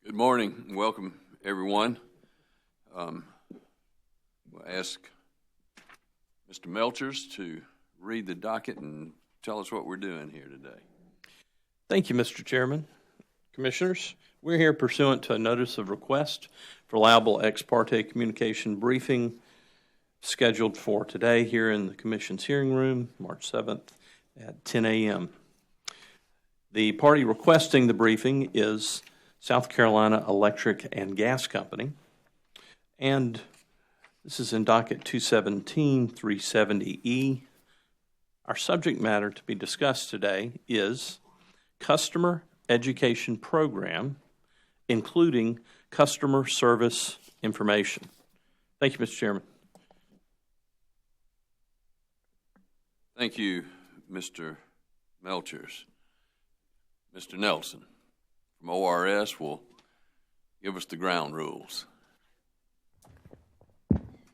Good morning and welcome, everyone. We'll ask Mr. Melchers to read the docket and tell us what we're doing here today. Thank you, Mr. Chairman. Commissioners, we're here pursuant to a notice of request for allowable ex parte communication briefing scheduled for today here in the Commission's hearing room, March 7th at 10 a.m. The party requesting the briefing is South Carolina Electric and Gas Company, and this is in docket 217-370E. Our subject matter to be discussed today is Customer Education Program, including customer service information. Thank you, Mr. Chairman. Thank you, Mr. Melchers. Mr. Nelson from ORS will give us the ground rules.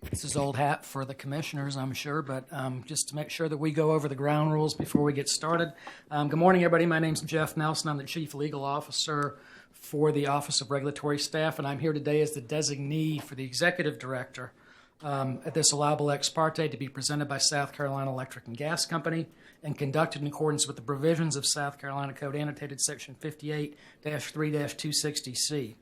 This is old hat for the commissioners, I'm sure, but just to make sure that we go over the ground rules before we get started. Good morning, everybody. My name's Jeff Nelson. I'm the Chief Legal Officer for the Office of Regulatory Staff, and I'm here today as the designee for the Executive Director at this allowable ex parte to be presented by South Carolina Electric and Gas Company and conducted in accordance with the provisions of South Carolina Code Annotated Section 58-3-260C.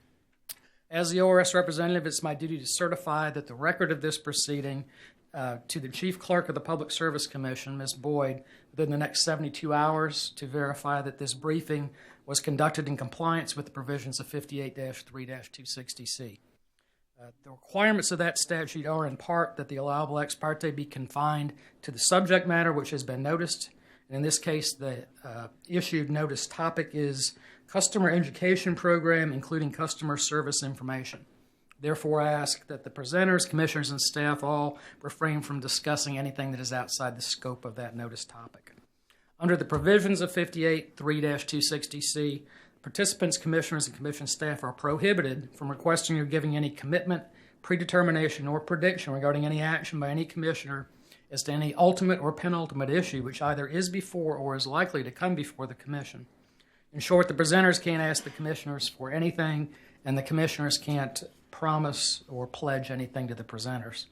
As the ORS representative, it's my duty to certify that the record of this proceeding to the Chief Clerk of the Public Service Commission, Ms. Boyd, within the next 72 hours to verify that this briefing was conducted in compliance with the provisions of 58-3-260C. The requirements of that statute are in part that the allowable ex parte be confined to the subject matter which has been noticed. And in this case, the issued notice topic is Customer Education Program, including customer service information. Therefore, I ask that the presenters, commissioners, and staff all refrain from discussing anything that is outside the scope of that notice topic. Under the provisions of 58-3-260C, participants, commissioners, and commission staff are prohibited from requesting or giving any commitment, predetermination, or prediction regarding any action by any commissioner as to any ultimate or penultimate issue which either is before or is likely to come before the commission. In short, the presenters can't ask the commissioners for anything, and the commissioners can't promise or pledge anything to the presenters.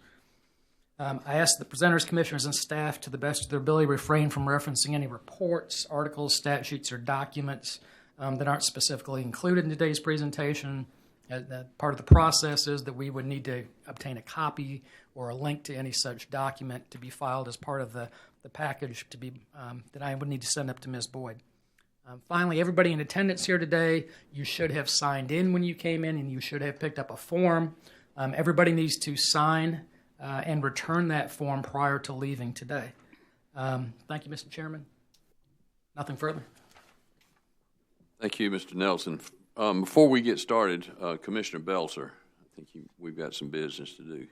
I ask the presenters, commissioners, and staff to the best of their ability refrain from referencing any reports, articles, statutes, or documents that aren't specifically included in today's presentation. Part of the process is that we would need to obtain a copy or a link to any such document to be filed as part of the package to be that I would need to send up to Ms. Boyd. Finally, everybody in attendance here today, you should have signed in when you came in, and you should have picked up a form. Everybody needs to sign and return that form prior to leaving today. Thank you, Mr. Chairman. Nothing further. Thank you, Mr. Nelson. Before we get started, Commissioner Belzer, I think we've got some business to do.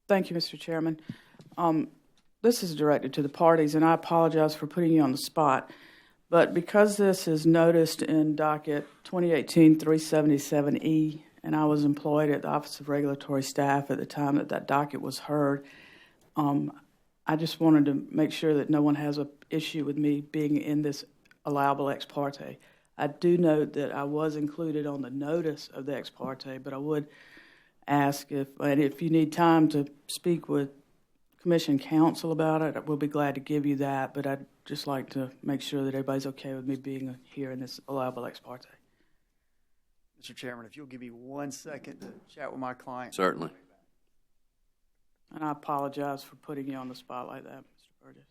Thank you, Mr. Chairman. This is directed to the parties, and I apologize for putting you on the spot. But because this is noticed in docket 2018-377E, and I was employed at the Office of Regulatory Staff at the time that docket was heard, I just wanted to make sure that no one has an issue with me being in this allowable ex parte. I do note that I was included on the notice of the ex parte, but I would ask if you need time to speak with Commission counsel about it, we'll be glad to give you that, but I'd just like to make sure that everybody's okay with me being here in this allowable ex parte. Mr. Chairman, if you'll give me 1 second to chat with my client. Certainly. And I apologize for putting you on the spot like that, Mr. Burgess.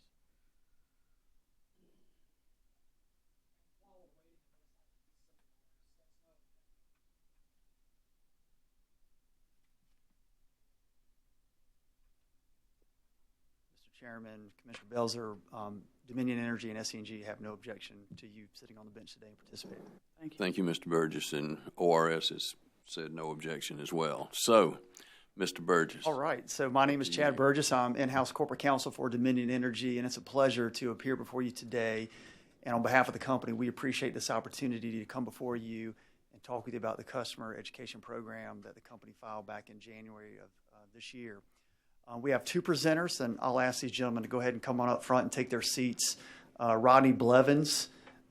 Chairman, Commissioner Belzer, Dominion Energy and SCNG have no objection to you sitting on the bench today and participating. Thank you. Thank you, Mr. Burgess, and ORS has said no objection as well. So, Mr. Burgess. All right. So my name is Chad Burgess. I'm in-house corporate counsel for Dominion Energy, and it's a pleasure to appear before you today. And on behalf of the company, we appreciate this opportunity to come before you and talk with you about the customer education program that the company filed back in January of this year. We have two presenters, and I'll ask these gentlemen to go ahead and come on up front and take their seats. Rodney Blevins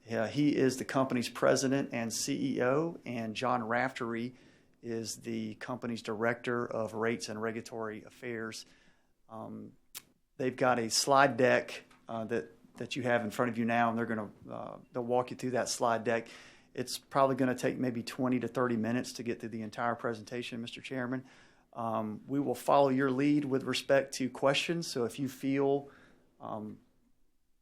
He is the company's president and CEO, and John Raftery is the company's director of rates and regulatory affairs. They've got a slide deck that you have in front of you now, and they'll walk you through that slide deck. It's probably going to take maybe 20 to 30 minutes to get through the entire presentation, Mr. Chairman. We will follow your lead with respect to questions. So if you feel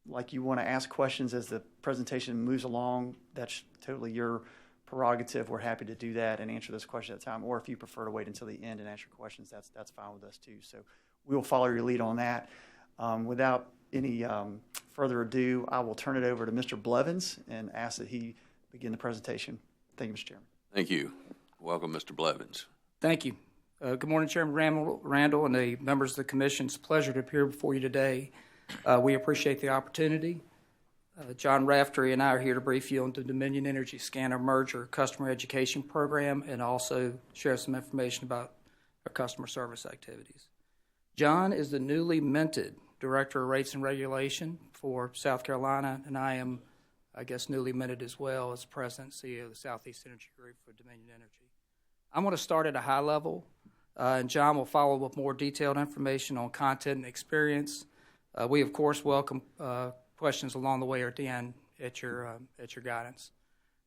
like you want to ask questions as the presentation moves along, that's totally your prerogative. We're happy to do that and answer those questions at the time. Or if you prefer to wait until the end and answer questions, that's fine with us too. So we will follow your lead on that. Without any further ado, I will turn it over to Mr. Blevins and ask that he begin the presentation. Thank you, Mr. Chairman. Thank you. Welcome, Mr. Blevins. Thank you. Good morning, Chairman Randall and the members of the Commission. It's a pleasure to appear before you today. We appreciate the opportunity. John Raftery and I are here to brief you on the Dominion Energy SCANA merger customer education program and also share some information about our customer service activities. John is the newly minted Director of Rates and Regulation for South Carolina, and I am, newly minted as well as President and CEO of the Southeast Energy Group for Dominion Energy. I'm going to start at a high level, and John will follow with more detailed information on content and experience. We, of course, welcome questions along the way or at the end at your guidance.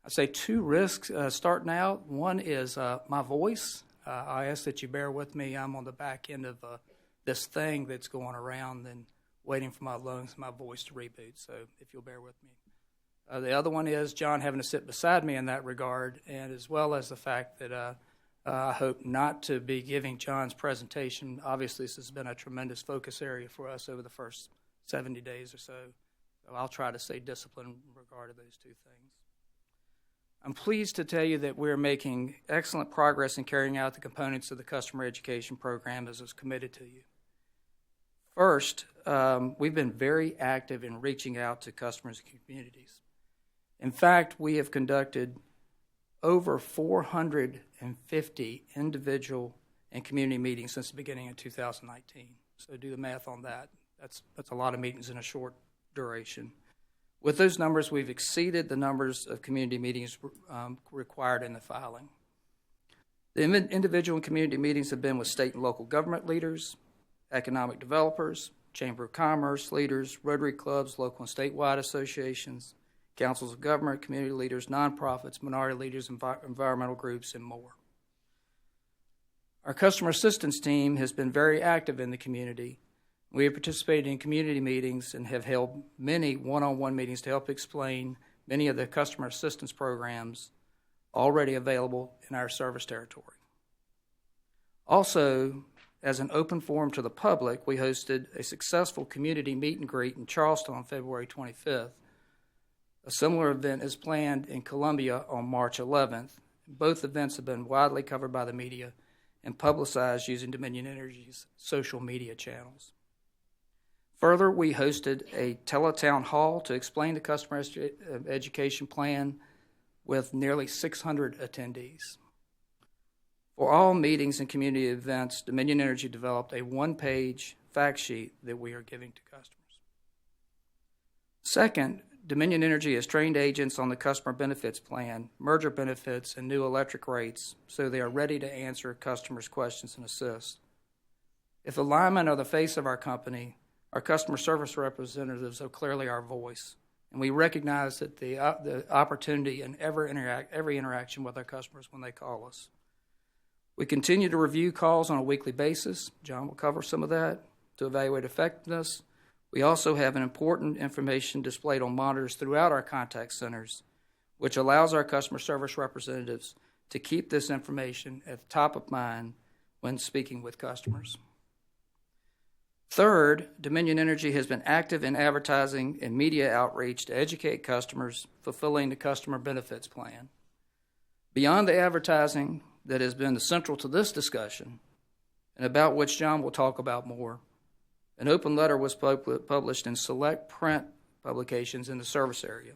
I'd say two risks starting out. One is my voice. I ask that you bear with me. I'm on the back end of this thing that's going around and waiting for my lungs and my voice to reboot, so if you'll bear with me. The other one is John having to sit beside me in that regard, and as well as the fact that I hope not to be giving John's presentation. Obviously, this has been a tremendous focus area for us over the first 70 days or so. So I'll try to stay disciplined in regard to those two things. I'm pleased to tell you that we're making excellent progress in carrying out the components of the customer education program as was committed to you. First, we've been very active in reaching out to customers and communities. In fact, we have conducted over 450 individual and community meetings since the beginning of 2019. So do the math on that. That's a lot of meetings in a short duration. With those numbers, we've exceeded the numbers of community meetings required in the filing. The individual and community meetings have been with state and local government leaders, economic developers, Chamber of Commerce leaders, Rotary clubs, local and statewide associations, councils of government, community leaders, nonprofits, minority leaders, environmental groups, and more. Our customer assistance team has been very active in the community. We have participated in community meetings and have held many one-on-one meetings to help explain many of the customer assistance programs already available in our service territory. Also, as an open forum to the public, we hosted a successful community meet and greet in Charleston on February 25th. A similar event is planned in Columbia on March 11th. Both events have been widely covered by the media and publicized using Dominion Energy's social media channels. Further, we hosted a teletown hall to explain the customer education plan with nearly 600 attendees. For all meetings and community events, Dominion Energy developed a one-page fact sheet that we are giving to customers. Second, Dominion Energy has trained agents on the customer benefits plan, merger benefits, and new electric rates, so they are ready to answer customers' questions and assist. If alignment are the face of our company, our customer service representatives are clearly our voice, and we recognize that the opportunity in every interaction with our customers when they call us. We continue to review calls on a weekly basis. John will cover some of that to evaluate effectiveness. We also have an important information displayed on monitors throughout our contact centers, which allows our customer service representatives to keep this information at the top of mind when speaking with customers. Third, Dominion Energy has been active in advertising and media outreach to educate customers fulfilling the customer benefits plan. Beyond the advertising that has been central to this discussion, and about which John will talk about more, an open letter was published in select print publications in the service area.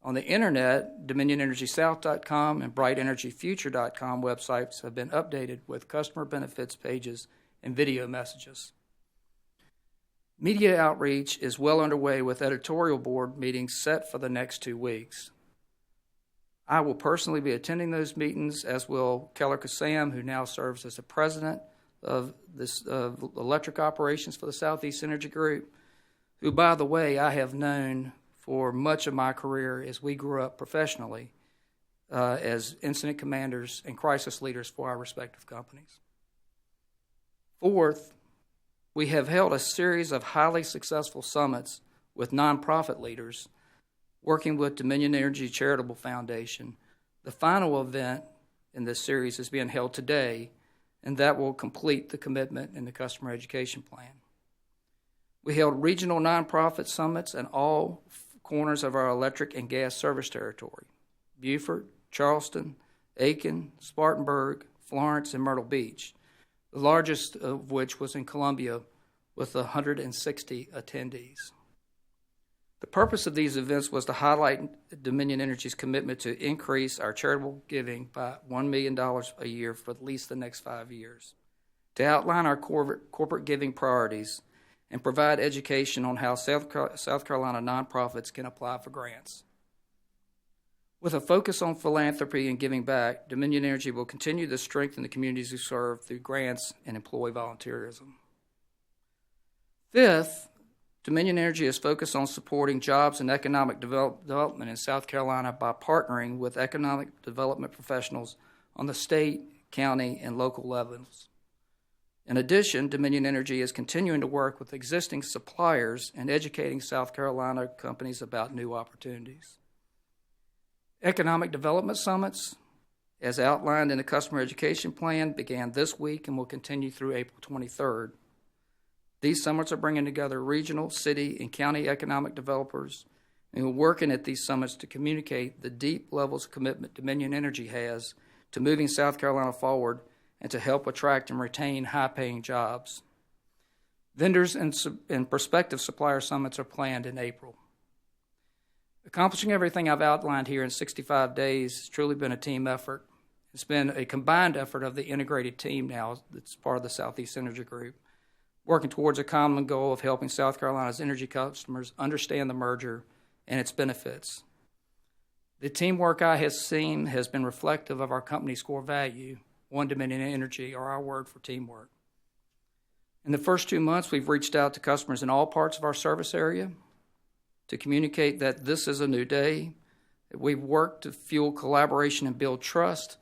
On the internet, DominionEnergySouth.com and BrightEnergyFuture.com websites have been updated with customer benefits pages and video messages. Media outreach is well underway with editorial board meetings set for the next 2 weeks. I will personally be attending those meetings, as will Keller Kassam, who now serves as the president of this electric operations for the Southeast Energy Group, who, by the way, I have known for much of my career as we grew up professionally as incident commanders and crisis leaders for our respective companies. Fourth, we have held a series of highly successful summits with nonprofit leaders, working with Dominion Energy Charitable Foundation. The final event in this series is being held today, and that will complete the commitment in the customer education plan. We held regional nonprofit summits in all corners of our electric and gas service territory: Beaufort, Charleston, Aiken, Spartanburg, Florence, and Myrtle Beach, the largest of which was in Columbia with 160 attendees. The purpose of these events was to highlight Dominion Energy's commitment to increase our charitable giving by $1 million a year for at least the next 5 years, to outline our corporate giving priorities, and provide education on how South Carolina nonprofits can apply for grants. With a focus on philanthropy and giving back, Dominion Energy will continue to strengthen the communities we serve through grants and employee volunteerism. Fifth, Dominion Energy is focused on supporting jobs and economic development in South Carolina by partnering with economic development professionals on the state, county, and local levels. In addition, Dominion Energy is continuing to work with existing suppliers and educating South Carolina companies about new opportunities. Economic development summits, as outlined in the customer education plan, began this week and will continue through April 23rd. These summits are bringing together regional, city, and county economic developers, and we're working at these summits to communicate the deep levels of commitment Dominion Energy has to moving South Carolina forward and to help attract and retain high-paying jobs. Vendors and prospective supplier summits are planned in April. Accomplishing everything I've outlined here in 65 days has truly been a team effort. It's been a combined effort of the integrated team now that's part of the Southeast Energy Group, working towards a common goal of helping South Carolina's energy customers understand the merger and its benefits. The teamwork I have seen has been reflective of our company's core value, One Dominion Energy, or our word for teamwork. In the first 2 months, we've reached out to customers in all parts of our service area to communicate that this is a new day, that we've worked to fuel collaboration and build trust,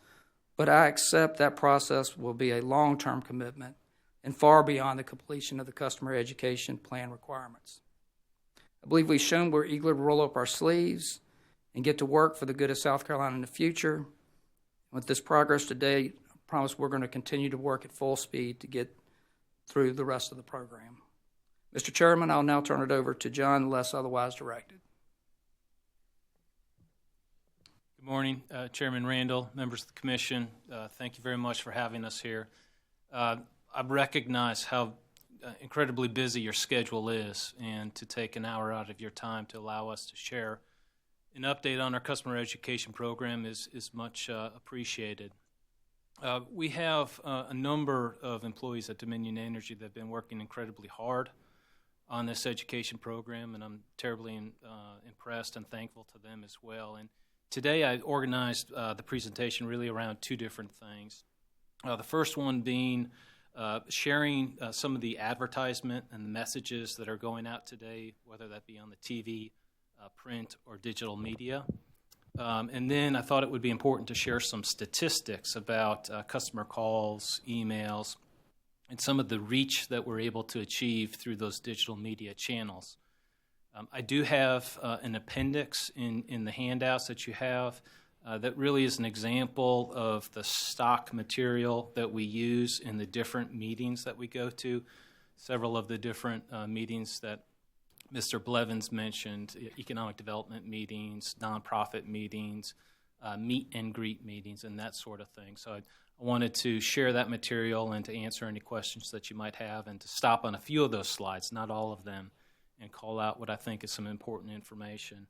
but I accept that process will be a long-term commitment and far beyond the completion of the customer education plan requirements. I believe we've shown we're eager to roll up our sleeves and get to work for the good of South Carolina in the future. With this progress today, I promise we're going to continue to work at full speed to get through the rest of the program. Mr. Chairman, I'll now turn it over to John unless otherwise directed. Good morning, Chairman Randall, members of the Commission. Thank you very much for having us here. I recognize how incredibly busy your schedule is, and to take an hour out of your time to allow us to share an update on our customer education program is much appreciated. We have a number of employees at Dominion Energy that have been working incredibly hard on this education program, and I'm terribly impressed and thankful to them as well. And today I organized the presentation really around two different things. The first one being sharing some of the advertisement and the messages that are going out today, whether that be on the TV, print, or digital media. And then I thought it would be important to share some statistics about customer calls, emails, and some of the reach that we're able to achieve through those digital media channels. I do have an appendix in the handouts that you have that really is an example of the stock material that we use in the different meetings that we go to. Several of the different meetings that Mr. Blevins mentioned, economic development meetings, nonprofit meetings, meet and greet meetings, and that sort of thing. So I wanted to share that material and to answer any questions that you might have and to stop on a few of those slides, not all of them, and call out what I think is some important information.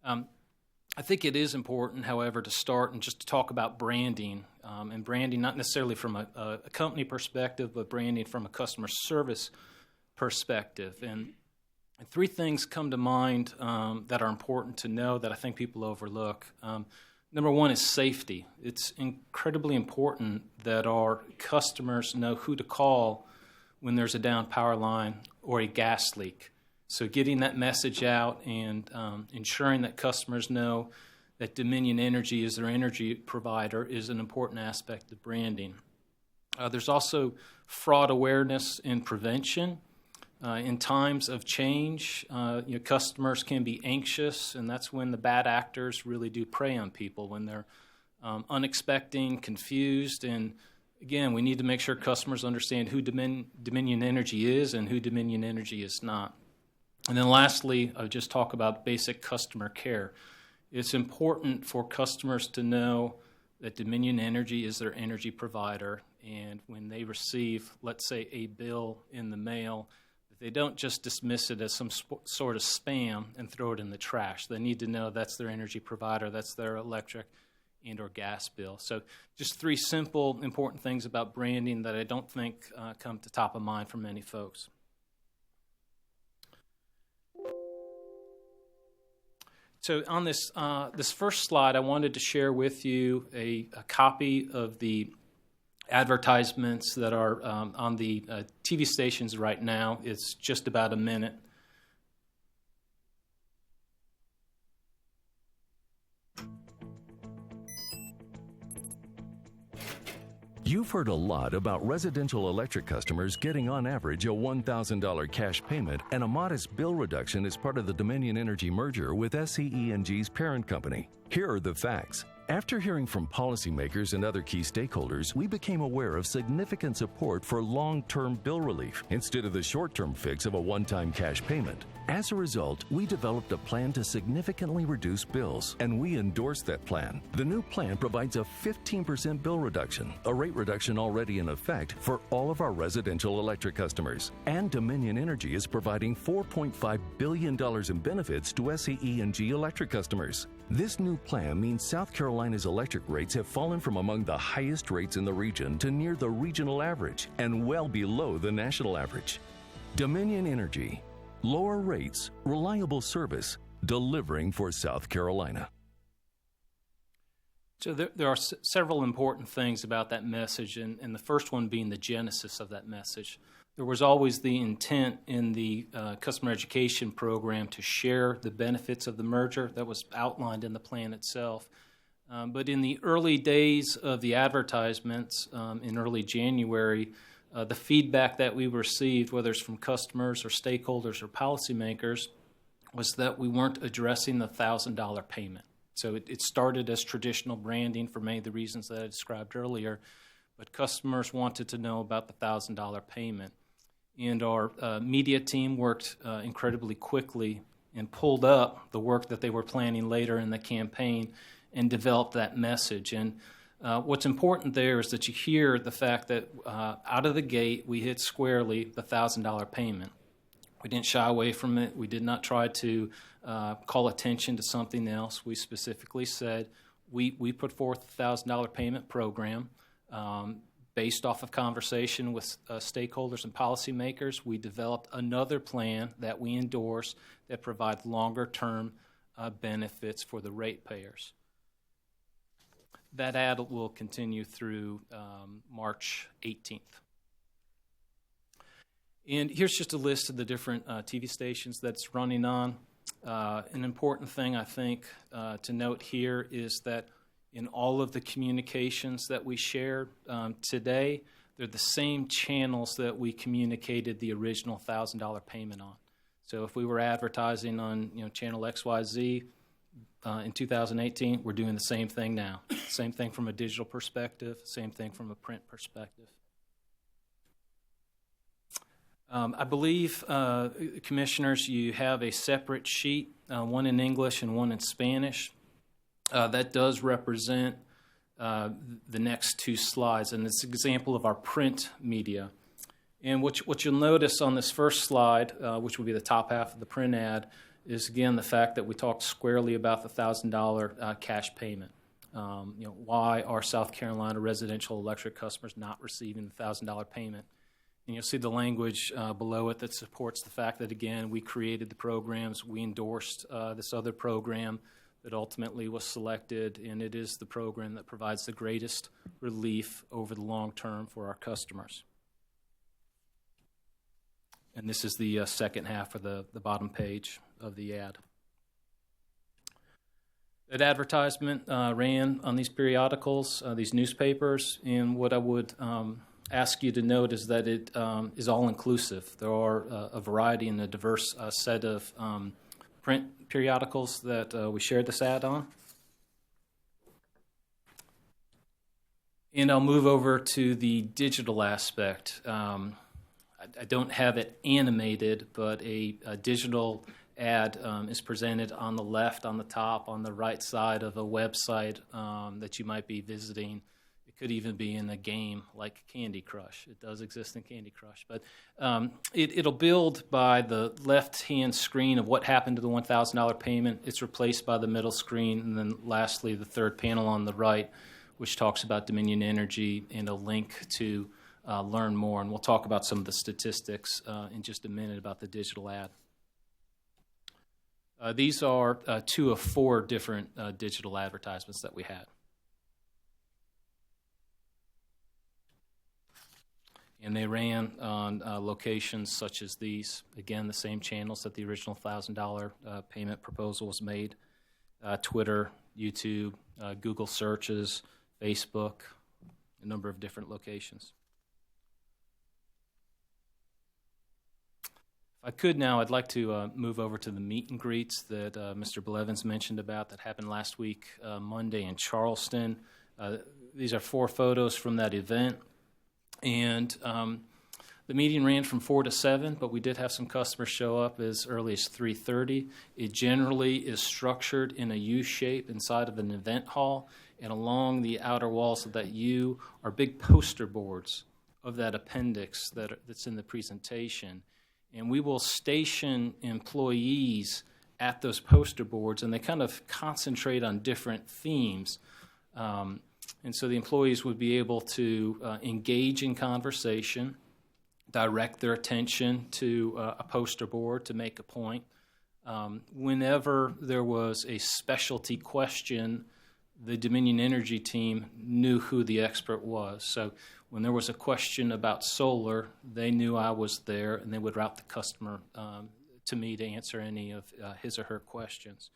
I think it is important, however, to start and just to talk about branding, and branding not necessarily from a company perspective, but branding from a customer service perspective. And three things come to mind that are important to know that I think people overlook. Number one is safety. It's incredibly important that our customers know who to call when there's a down power line or a gas leak. So getting that message out and ensuring that customers know that Dominion Energy is their energy provider is an important aspect of branding. There's also fraud awareness and prevention. In times of change, customers can be anxious, and that's when the bad actors really do prey on people, when they're unexpected, confused. And again, we need to make sure customers understand who Dominion Energy is and who Dominion Energy is not. And then lastly, I'll just talk about basic customer care. It's important for customers to know that Dominion Energy is their energy provider, and when they receive, let's say, a bill in the mail, they don't just dismiss it as some sort of spam and throw it in the trash. They need to know that's their energy provider, that's their electric and or gas bill. So just three simple, important things about branding that I don't think come to top of mind for many folks. So on this first slide, I wanted to share with you a copy of the advertisements that are on the TV stations right now. It's just about a minute. You've heard a lot about residential electric customers getting on average a $1,000 cash payment and a modest bill reduction as part of the Dominion Energy merger with SCE&G's parent company. Here are the facts. After hearing from policymakers and other key stakeholders, we became aware of significant support for long-term bill relief instead of the short-term fix of a one-time cash payment. As a result, we developed a plan to significantly reduce bills, and we endorsed that plan. The new plan provides a 15% bill reduction, a rate reduction already in effect for all of our residential electric customers. And Dominion Energy is providing $4.5 billion in benefits to SCE&G electric customers. This new plan means South Carolina's electric rates have fallen from among the highest rates in the region to near the regional average and well below the national average. Dominion Energy. Lower rates, reliable service, delivering for South Carolina. So there are several important things about that message, and the first one being the genesis of that message. There was always the intent in the customer education program to share the benefits of the merger that was outlined in the plan itself. But in the early days of the advertisements, in early January, the feedback that we received, whether it's from customers or stakeholders or policymakers, was that we weren't addressing the $1,000 payment. So it started as traditional branding for many of the reasons that I described earlier, but customers wanted to know about the $1,000 payment. And our media team worked incredibly quickly and pulled up the work that they were planning later in the campaign and developed that message. And what's important there is that you hear the fact that out of the gate, we hit squarely the $1,000 payment. We didn't shy away from it. We did not try to call attention to something else. We specifically said we put forth a $1,000 payment program based off of conversation with stakeholders and policymakers. We developed another plan that we endorse that provides longer-term benefits for the ratepayers. That ad will continue through March 18th. And here's just a list of the different TV stations that's running on. An important thing, I think, to note here is that in all of the communications that we shared today, they're the same channels that we communicated the original $1,000 payment on. So if we were advertising on channel XYZ in 2018, we're doing the same thing now. Same thing from a digital perspective, same thing from a print perspective. I believe, Commissioners, you have a separate sheet, one in English and one in Spanish. That does represent the next two slides, and it's an example of our print media. And what you'll notice on this first slide, which will be the top half of the print ad, is, again, the fact that we talked squarely about the $1,000 cash payment. Why are South Carolina residential electric customers not receiving the $1,000 payment? And you'll see the language below it that supports the fact that, again, we created the programs, we endorsed this other program that ultimately was selected, and it is the program that provides the greatest relief over the long term for our customers. And this is the second half of the bottom page of the ad. That advertisement ran on these periodicals, these newspapers, and what I would ask you to note is that it is all-inclusive. There are a variety and a diverse set of print periodicals that we shared this ad on. And I'll move over to the digital aspect. I don't have it animated, but a digital ad is presented on the left, on the top, on the right side of a website that you might be visiting. It could even be in a game like Candy Crush. It does exist in Candy Crush. But it'll build by the left-hand screen of what happened to the $1,000 payment. It's replaced by the middle screen, and then lastly, the third panel on the right, which talks about Dominion Energy and a link to learn more. And we'll talk about some of the statistics in just a minute about the digital ad. These are 2 of 4 different digital advertisements that we had. And they ran on locations such as these. Again, the same channels that the original $1,000 payment proposal was made. Twitter, YouTube, Google searches, Facebook, a number of different locations. If I could now, I'd like to move over to the meet and greets that Mr. Blevins mentioned about that happened last week, Monday in Charleston. These are 4 photos from that event. And the meeting ran from 4 to 7, but we did have some customers show up as early as 3:30. It generally is structured in a U shape inside of an event hall, and along the outer walls of that U are big poster boards of that appendix that's in the presentation. And we will station employees at those poster boards, and they kind of concentrate on different themes. And so the employees would be able to engage in conversation, direct their attention to a poster board to make a point. Whenever there was a specialty question, the Dominion Energy team knew who the expert was. So when there was a question about solar, they knew I was there, and they would route the customer to me to answer any of his or her questions.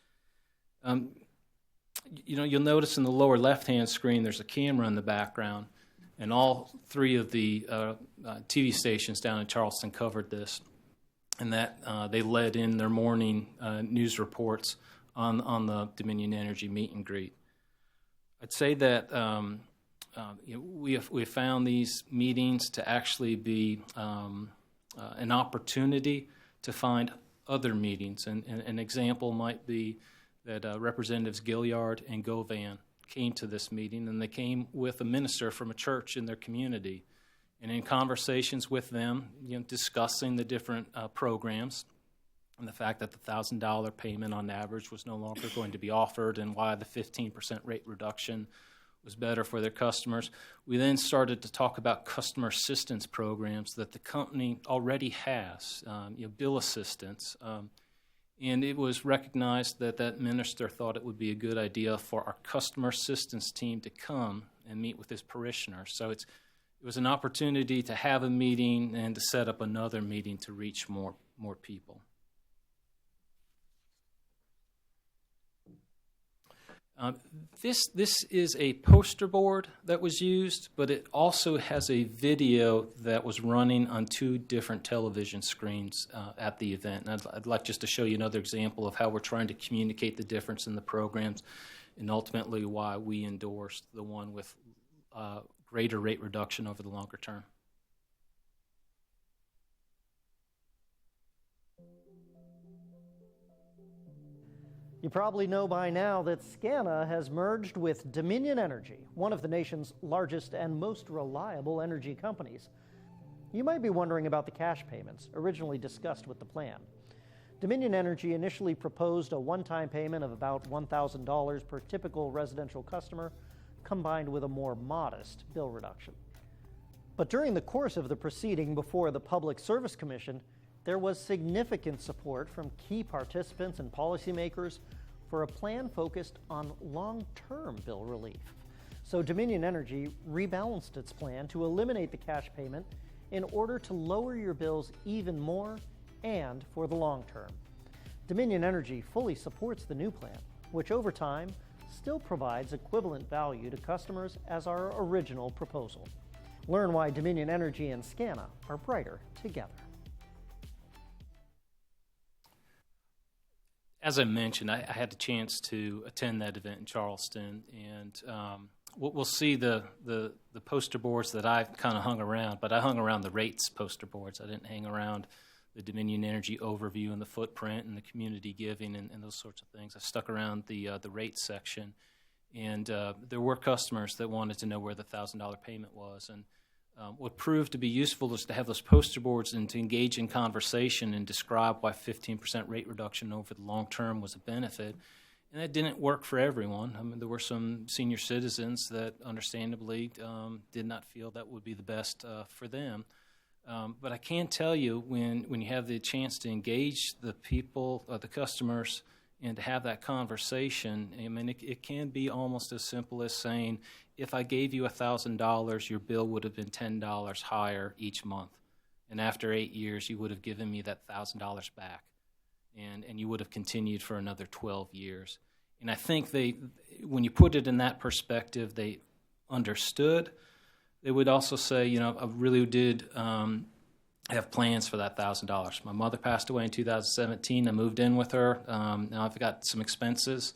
You'll notice in the lower left-hand screen there's a camera in the background, and all 3 of the TV stations down in Charleston covered this, and that they led in their morning news reports on the Dominion Energy meet and greet. I'd say that we have found these meetings to actually be an opportunity to find other meetings, and an example might be that Representatives Gilliard and Govan came to this meeting, and they came with a minister from a church in their community. And in conversations with them, discussing the different programs and the fact that the $1,000 payment on average was no longer going to be offered, and why the 15% rate reduction was better for their customers, we then started to talk about customer assistance programs that the company already has, bill assistance. And it was recognized that minister thought it would be a good idea for our customer assistance team to come and meet with his parishioners. So it was an opportunity to have a meeting and to set up another meeting to reach more people. This is a poster board that was used, but it also has a video that was running on 2 different television screens at the event. And I'd like just to show you another example of how we're trying to communicate the difference in the programs, and ultimately why we endorsed the one with greater rate reduction over the longer term. You probably know by now that SCANA has merged with Dominion Energy, one of the nation's largest and most reliable energy companies. You might be wondering about the cash payments originally discussed with the plan. Dominion Energy initially proposed a one-time payment of about $1,000 per typical residential customer, combined with a more modest bill reduction. But during the course of the proceeding before the Public Service Commission, there was significant support from key participants and policymakers for a plan focused on long-term bill relief. So Dominion Energy rebalanced its plan to eliminate the cash payment in order to lower your bills even more and for the long term. Dominion Energy fully supports the new plan, which over time still provides equivalent value to customers as our original proposal. Learn why Dominion Energy and SCANA are brighter together. As I mentioned, I had the chance to attend that event in Charleston, and we'll see the poster boards that I kind of hung around, but I hung around the rates poster boards. I didn't hang around the Dominion Energy overview and the footprint and the community giving and those sorts of things. I stuck around the rates section, and there were customers that wanted to know where the $1,000 payment was. And what proved to be useful was to have those poster boards and to engage in conversation and describe why 15% rate reduction over the long term was a benefit. And that didn't work for everyone. I mean, there were some senior citizens that understandably did not feel that would be the best for them. But I can tell you when you have the chance to engage the people, the customers, and to have that conversation, I mean, it can be almost as simple as saying, if I gave you $1,000, your bill would have been $10 higher each month. And after 8 years, you would have given me that $1,000 back. And you would have continued for another 12 years. And I think when you put it in that perspective, they understood. They would also say, you know, I really did have plans for that $1,000. My mother passed away in 2017. I moved in with her. Now I've got some expenses.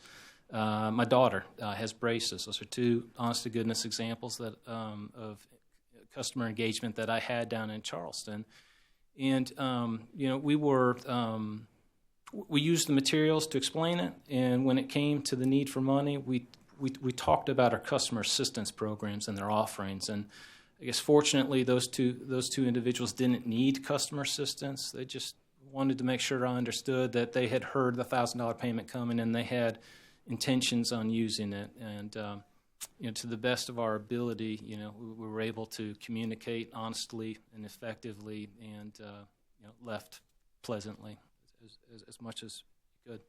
My daughter has braces. Those are two honest-to-goodness examples of customer engagement that I had down in Charleston. And, you know, we used the materials to explain it, and when it came to the need for money, we talked about our customer assistance programs and their offerings. And I guess fortunately those two individuals didn't need customer assistance. They just wanted to make sure I understood that they had heard the $1,000 payment coming and they had intentions on using it. And you know, to the best of our ability, you know, we were able to communicate honestly and effectively, and you know, left pleasantly as much as we could.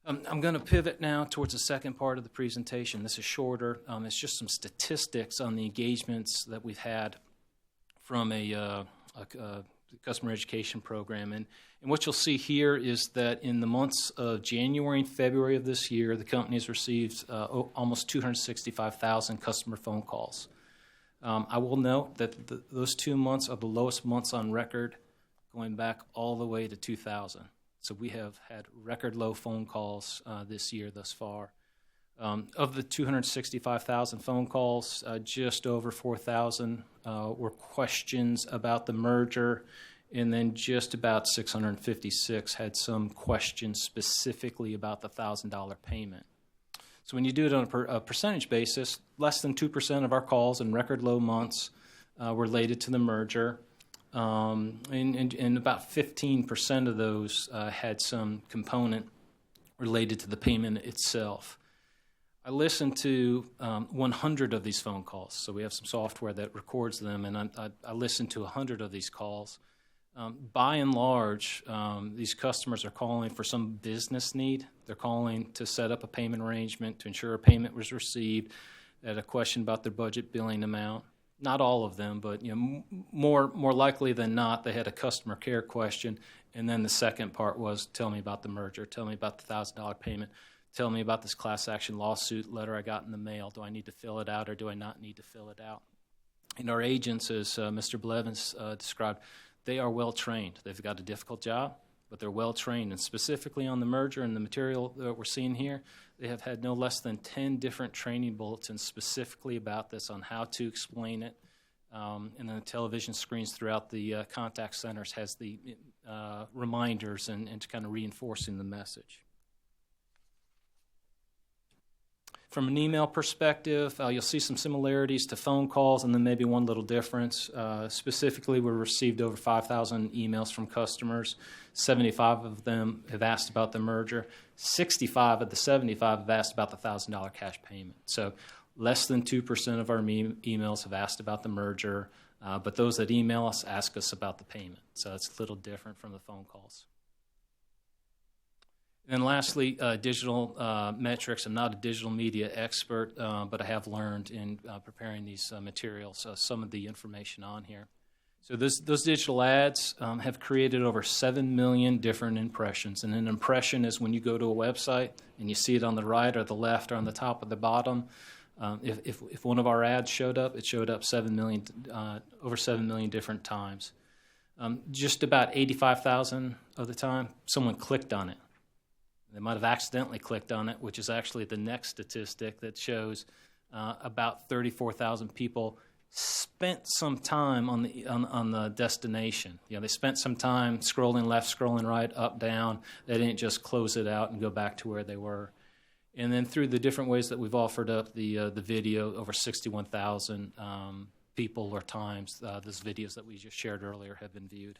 I'm going to pivot now towards the second part of the presentation. This is shorter. It's just some statistics on the engagements that we've had from a customer education program. And what you'll see here is that in the months of January and February of this year, the company has received almost 265,000 customer phone calls. I will note that those 2 months are the lowest months on record, going back all the way to 2000. So we have had record low phone calls this year thus far. Of the 265,000 phone calls, just over 4,000 were questions about the merger, and then just about 656 had some questions specifically about the $1,000 payment. So when you do it on a percentage basis, less than 2% of our calls in record low months were related to the merger. And about 15% of those had some component related to the payment itself. I listened to 100 of these phone calls. So we have some software that records them, and I listened to 100 of these calls. By and large, these customers are calling for some business need. They're calling to set up a payment arrangement, to ensure a payment was received. They had a question about their budget billing amount. Not all of them, but you know, more likely than not, they had a customer care question, and then the second part was, tell me about the merger, tell me about the $1,000 payment, tell me about this class action lawsuit letter I got in the mail. Do I need to fill it out or do I not need to fill it out? And our agents, as Mr. Blevins described, they are well trained. They've got a difficult job, but they're well trained. And specifically on the merger and the material that we're seeing here, they have had no less than 10 different training bulletins specifically about this, on how to explain it. And then the television screens throughout the contact centers has the reminders and kind of reinforcing the message. From an email perspective, you'll see some similarities to phone calls and then maybe one little difference. Specifically, we received over 5,000 emails from customers. 75 of them have asked about the merger. 65 of the 75 have asked about the $1,000 cash payment. So Less than 2% of our emails have asked about the merger, but those that email us ask us about the payment. So it's a little different from the phone calls. And lastly, digital metrics. I'm not a digital media expert, but I have learned in preparing these materials some of the information on here. So those digital ads have created over 7 million different impressions. And an impression is when you go to a website and you see it on the right or the left or on the top or the bottom. If one of our ads showed up, it showed up over 7 million different times. Just about 85,000 of the time, someone clicked on it. They might have accidentally clicked on it, which is actually the next statistic that shows about 34,000 people spent some time on the destination. They spent some time scrolling left, scrolling right, up, down. They didn't just close it out and go back to where they were. And then through the different ways that we've offered up the video, over 61,000 people or times those videos that we just shared earlier have been viewed.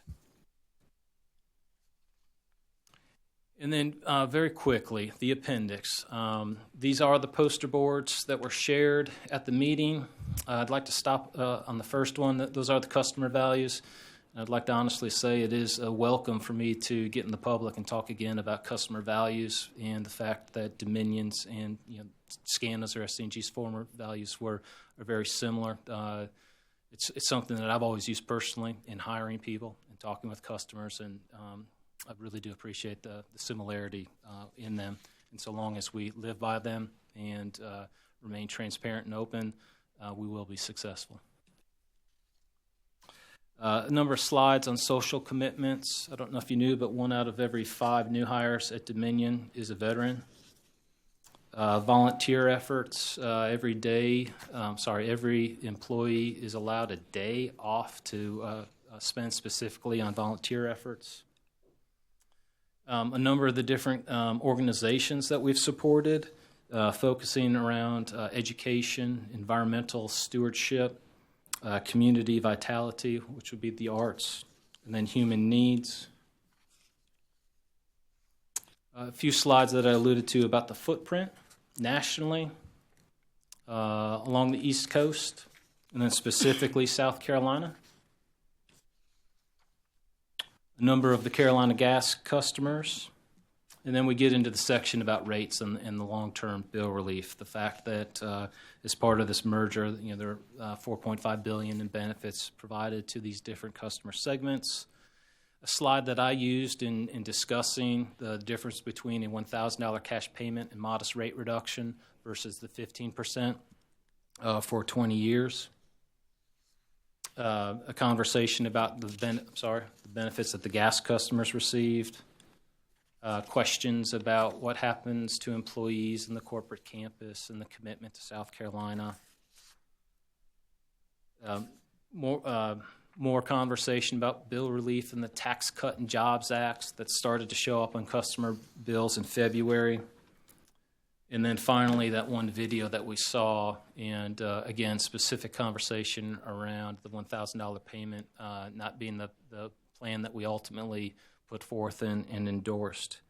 And then very quickly, the appendix. These are the poster boards that were shared at the meeting. I'd like to stop on the first one. Those are the customer values. I'd like to honestly say it is a welcome for me to get in the public and talk again about customer values and the fact that Dominion's and SCANA's or SC&G's former values are very similar. It's something that I've always used personally in hiring people and talking with customers, and I really do appreciate the similarity in them. And so long as we live by them and remain transparent and open, we will be successful. A number of slides on social commitments. I don't know if you knew, but 1 out of every 5 new hires at Dominion is a veteran. Volunteer efforts. Every employee is allowed a day off to spend specifically on volunteer efforts. A number of the different organizations that we've supported, focusing around education, environmental stewardship, community vitality, which would be the arts, and then human needs. A few slides that I alluded to about the footprint nationally, along the East Coast, and then specifically South Carolina. A number of the Carolina gas customers. And then we get into the section about rates and the long-term bill relief. The fact that as part of this merger, there are $4.5 billion in benefits provided to these different customer segments. A slide that I used in discussing the difference between a $1,000 cash payment and modest rate reduction versus the 15% for 20 years. A conversation about the benefits that the gas customers received. Questions about what happens to employees in the corporate campus and the commitment to South Carolina. More conversation about bill relief and the Tax Cut and Jobs Acts that started to show up on customer bills in February. And then finally, that one video that we saw, and again, specific conversation around the $1,000 payment not being the plan that we ultimately put forth and endorsed.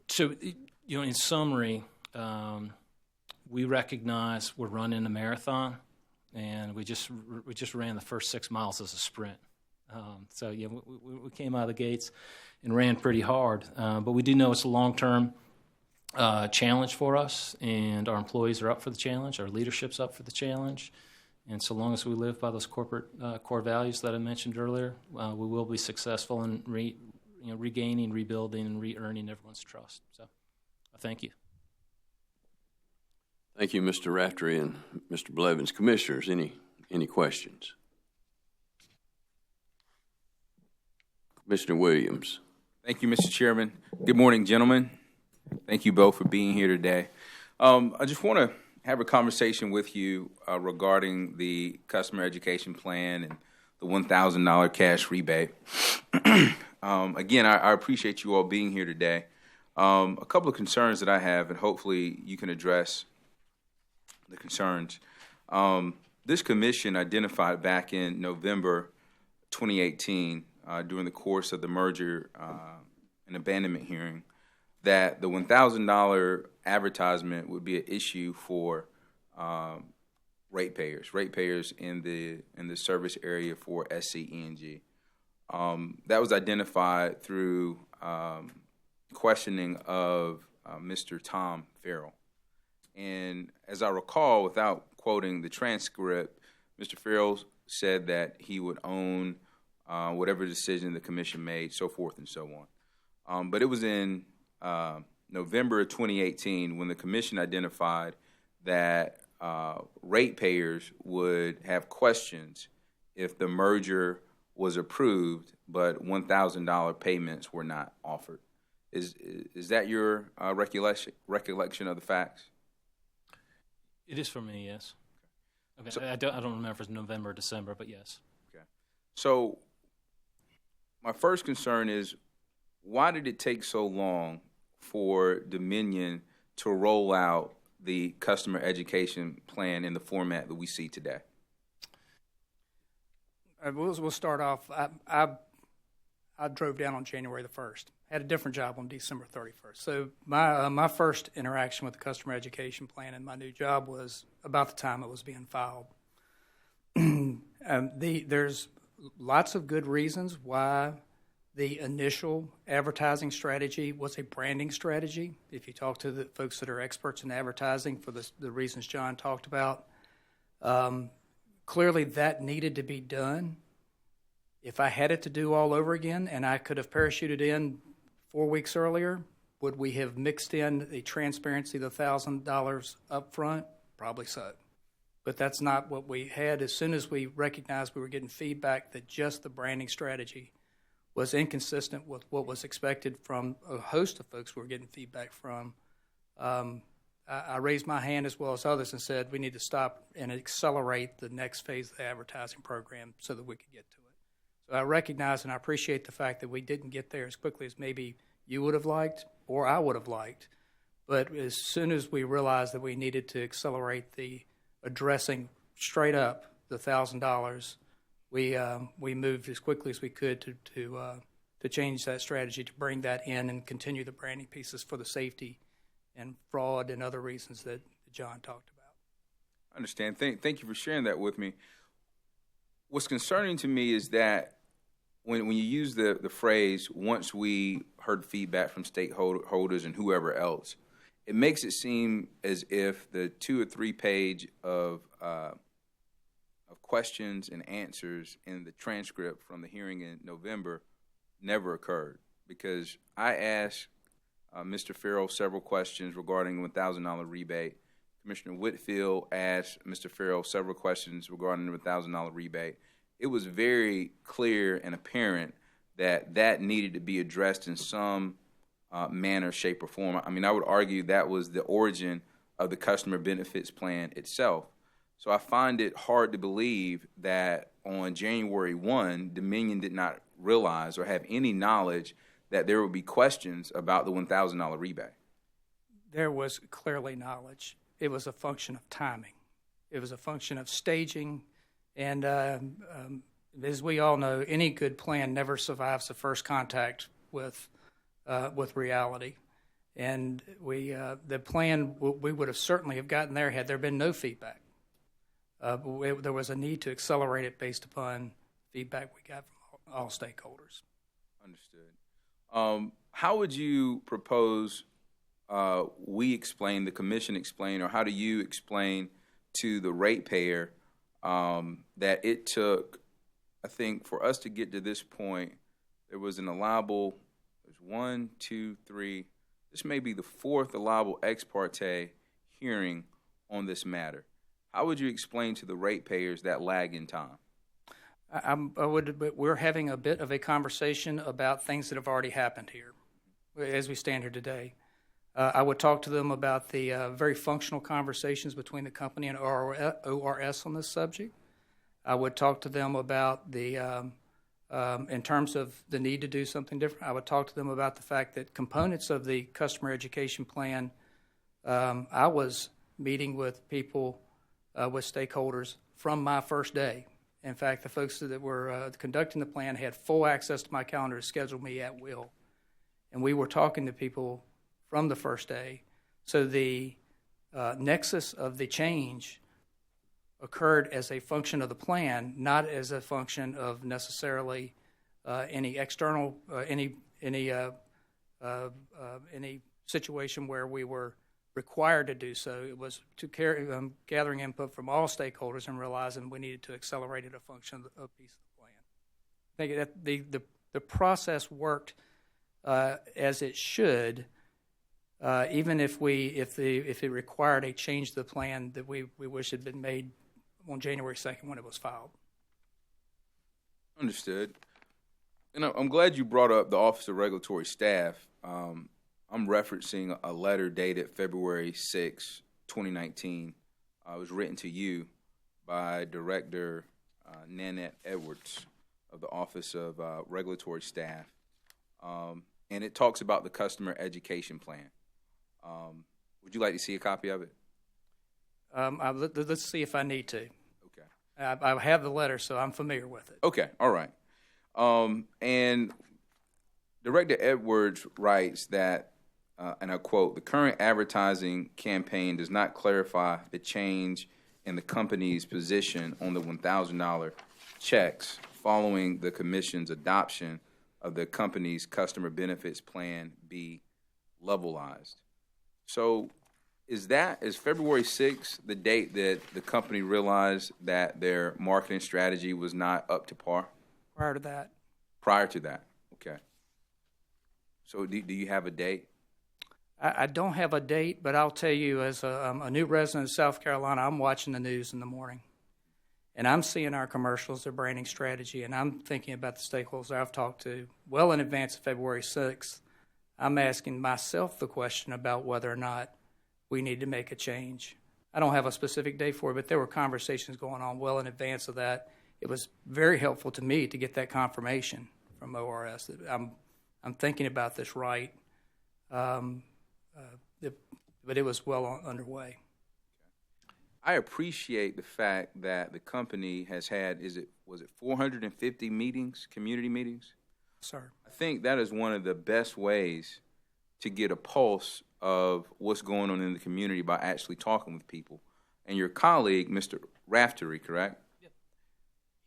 So, in summary, we recognize we're running a marathon, and we just ran the first 6 miles as a sprint. We came out of the gates and ran pretty hard, but we do know it's a long-term challenge for us, and our employees are up for the challenge, our leadership's up for the challenge. And so long as we live by those corporate core values that I mentioned earlier, we will be successful in regaining, rebuilding, and re-earning everyone's trust. So, thank you. Thank you, Mr. Raftery and Mr. Blevins. Commissioners, any questions? Commissioner Williams. Thank you, Mr. Chairman. Good morning, gentlemen. Thank you both for being here today. I just want to have a conversation with you regarding the customer education plan and the $1,000 cash rebate. Again, I appreciate you all being here today. A couple of concerns that I have, and hopefully you can address the concerns. This commission identified back in November 2018 during the course of the merger and abandonment hearing that the $1,000 advertisement would be an issue for ratepayers in the service area for SCENG. That was identified through questioning of Mr. Tom Farrell. And as I recall, without quoting the transcript, Mr. Farrell said that he would own whatever decision the commission made, so forth and so on. But it was in November of 2018 when the commission identified that ratepayers would have questions if the merger was approved, but $1,000 payments were not offered. Is that your recollection of the facts? It is for me, yes. Okay. So, I don't remember if it's November or December, but yes. Okay. So my first concern is, why did it take so long for Dominion to roll out the customer education plan in the format that we see today? We'll start off. I drove down on January the 1st. Had a different job on December 31st. So my first interaction with the customer education plan and my new job was about the time it was being filed. There's lots of good reasons why the initial advertising strategy was a branding strategy. If you talk to the folks that are experts in advertising for the reasons John talked about, clearly that needed to be done. If I had it to do all over again and I could have parachuted in 4 weeks earlier, would we have mixed in the transparency of the $1,000 up front? Probably so. But that's not what we had. As soon as we recognized we were getting feedback that just the branding strategy was inconsistent with what was expected from a host of folks we were getting feedback from, I raised my hand as well as others and said we need to stop and accelerate the next phase of the advertising program so that we could get to it. So I recognize and I appreciate the fact that we didn't get there as quickly as maybe you would have liked or I would have liked. But as soon as we realized that we needed to accelerate the addressing straight up the $1,000, we moved as quickly as we could to change that strategy, to bring that in and continue the branding pieces for the safety and fraud and other reasons that John talked about. I understand. Thank you for sharing that with me. What's concerning to me is that when you use the phrase, once we heard feedback from stakeholders and whoever else, it makes it seem as if the 2 or 3 page of questions and answers in the transcript from the hearing in November never occurred, because I asked Mr. Farrell several questions regarding $1,000 rebate. Commissioner Whitfield asked Mr. Farrell several questions regarding the $1,000 rebate. It was very clear and apparent that needed to be addressed in some manner, shape, or form. I mean, I would argue that was the origin of the customer benefits plan itself. So I find it hard to believe that on January 1, Dominion did not realize or have any knowledge that there would be questions about the $1,000 rebate. There was clearly knowledge. It was a function of timing. It was a function of staging. And as we all know, any good plan never survives the first contact with reality. And the plan, we would have certainly have gotten there had there been no feedback. There was a need to accelerate it based upon feedback we got from all stakeholders. Understood. How would you propose we explain, the commission explain, or how do you explain to the ratepayer that it took, I think, for us to get to this point, there was an allowable, there's 1, 2, 3, this may be the 4th allowable ex parte hearing on this matter. How would you explain to the ratepayers that lag in time? We're having a bit of a conversation about things that have already happened here as we stand here today. I would talk to them about the very functional conversations between the company and ORS on this subject. I would talk to them about in terms of the need to do something different. I would talk to them about the fact that components of the customer education plan, I was meeting with people, with stakeholders from my first day. In fact, the folks that were conducting the plan had full access to my calendar to schedule me at will. And we were talking to people from the first day. So the nexus of the change occurred as a function of the plan, not as a function of necessarily any external, any situation where we were required to do so. It was to carry, gathering input from all stakeholders and realizing we needed to accelerate it a function of a piece of the plan. I think that the process worked as it should, even if it required a change to the plan that we wish had been made on January 2nd when it was filed. Understood. And I'm glad you brought up the Office of Regulatory Staff. I'm referencing a letter dated February 6, 2019. It was written to you by Director Nanette Edwards of the Office of Regulatory Staff. And it talks about the customer education plan. Would you like to see a copy of it? Let's see if I need to. Okay. I have the letter, so I'm familiar with it. Okay, all right. And Director Edwards writes that, and I quote, "The current advertising campaign does not clarify the change in the company's position on the $1,000 checks following the Commission's adoption of the company's customer benefits plan be levelized." So is February 6th the date that the company realized that their marketing strategy was not up to par? Prior to that. Prior to that, okay. So do you have a date? I don't have a date, but I'll tell you, as a new resident of South Carolina, I'm watching the news in the morning. And I'm seeing our commercials, their branding strategy, and I'm thinking about the stakeholders I've talked to well in advance of February 6th. I'm asking myself the question about whether or not we need to make a change. I don't have a specific date for it, but there were conversations going on well in advance of that. It was very helpful to me to get that confirmation from ORS that I'm thinking about this right, but it was well underway. I appreciate the fact that the company has had, was it 450 meetings, community meetings? Sir. I think that is one of the best ways to get a pulse of what's going on in the community by actually talking with people. And your colleague, Mr. Raftery, correct? Yep.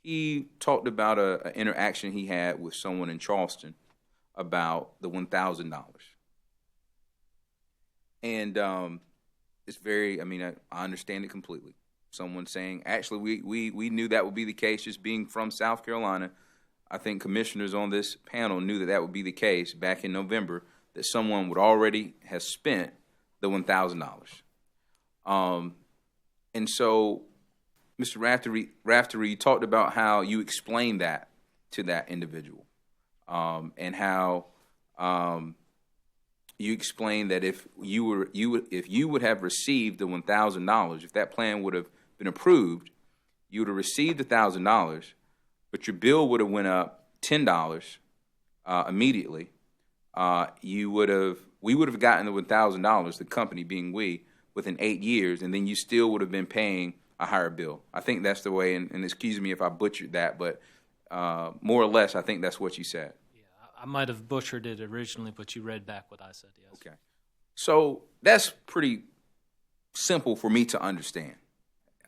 He talked about an interaction he had with someone in Charleston about the $1,000. And it's very, I understand it completely. Someone saying, actually, we knew that would be the case just being from South Carolina. I think commissioners on this panel knew that would be the case back in November, that someone would already have spent the $1,000. And so, Mr. Raftery, you talked about how you explained that to that individual, and how you explained that if you would have received the $1,000, if that plan would have been approved, you would have received the $1,000, but your bill would have went up $10 immediately. We would have gotten the $1,000, the company being we, within 8 years, and then you still would have been paying a higher bill. I think that's the way, and excuse me if I butchered that, but more or less, I think that's what you said. I might have butchered it originally, but you read back what I said, yes. Okay. So that's pretty simple for me to understand.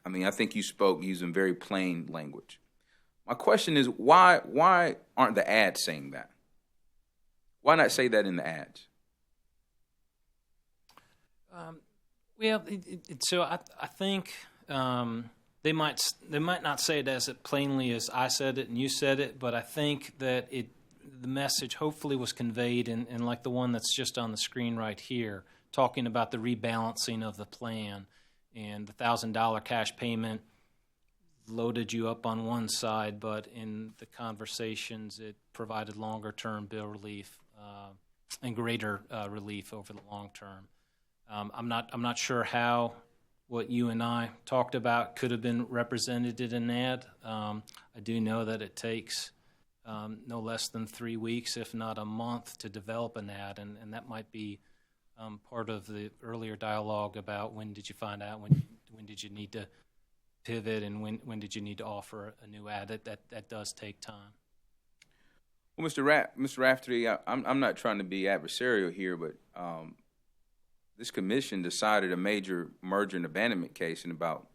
I think you spoke using very plain language. My question is, why aren't the ads saying that? Why not say that in the ads? So I think they might not say it as plainly as I said it and you said it, but I think that the message hopefully was conveyed in like the one that's just on the screen right here, talking about the rebalancing of the plan, and the $1,000 cash payment loaded you up on one side, but in the conversations it provided longer-term bill relief and greater relief over the long term. I'm not sure how what you and I talked about could have been represented in an ad. I do know that it takes no less than 3 weeks, if not a month, to develop an ad, and that might be part of the earlier dialogue about when did you find out, when did you need to pivot, and when did you need to offer a new ad. That does take time. Well, Mr. Raftery, I'm not trying to be adversarial here, but this commission decided a major merger and abandonment case in about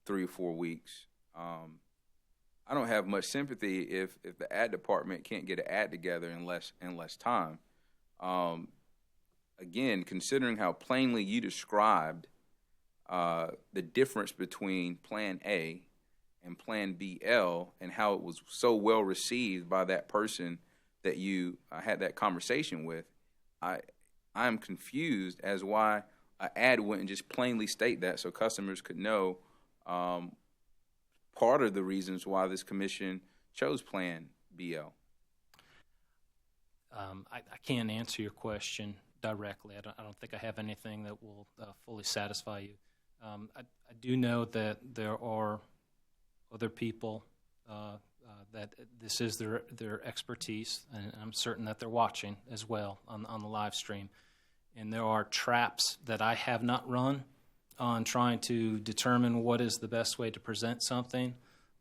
3 or 4 weeks. I don't have much sympathy if the ad department can't get an ad together in less time. Again, considering how plainly you described the difference between Plan A and Plan BL and how it was so well received by that person that you had that conversation with, I'm confused as why an ad wouldn't just plainly state that so customers could know part of the reasons why this commission chose Plan BL. I can't answer your question directly. I don't think I have anything that will fully satisfy you. I do know that there are other people that this is their expertise, and I'm certain that they're watching as well on the live stream. And there are traps that I have not run on trying to determine what is the best way to present something.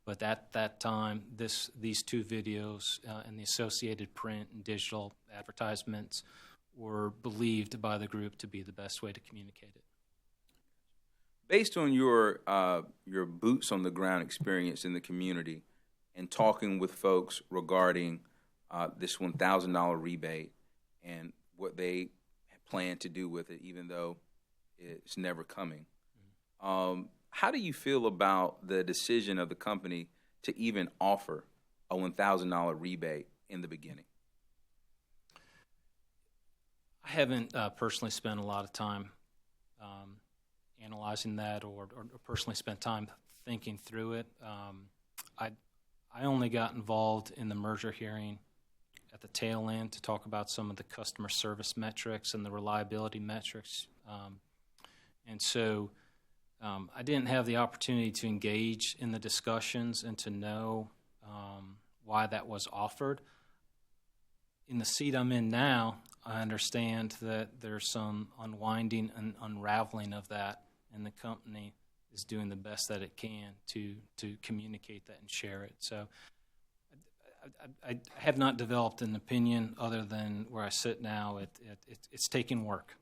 But at that time, these 2 videos and the associated print and digital advertisements were believed by the group to be the best way to communicate it. Based on your boots on the ground experience in the community and talking with folks regarding this $1,000 rebate and what they plan to do with it, even though it's never coming, how do you feel about the decision of the company to even offer a $1,000 rebate in the beginning? I haven't personally spent a lot of time analyzing that or personally spent time thinking through it. I only got involved in the merger hearing at the tail end to talk about some of the customer service metrics and the reliability metrics. And so I didn't have the opportunity to engage in the discussions and to know why that was offered. In the seat I'm in now, I understand that there's some unwinding and unraveling of that, and the company is doing the best that it can to communicate that and share it. So I have not developed an opinion other than where I sit now. It's taking work.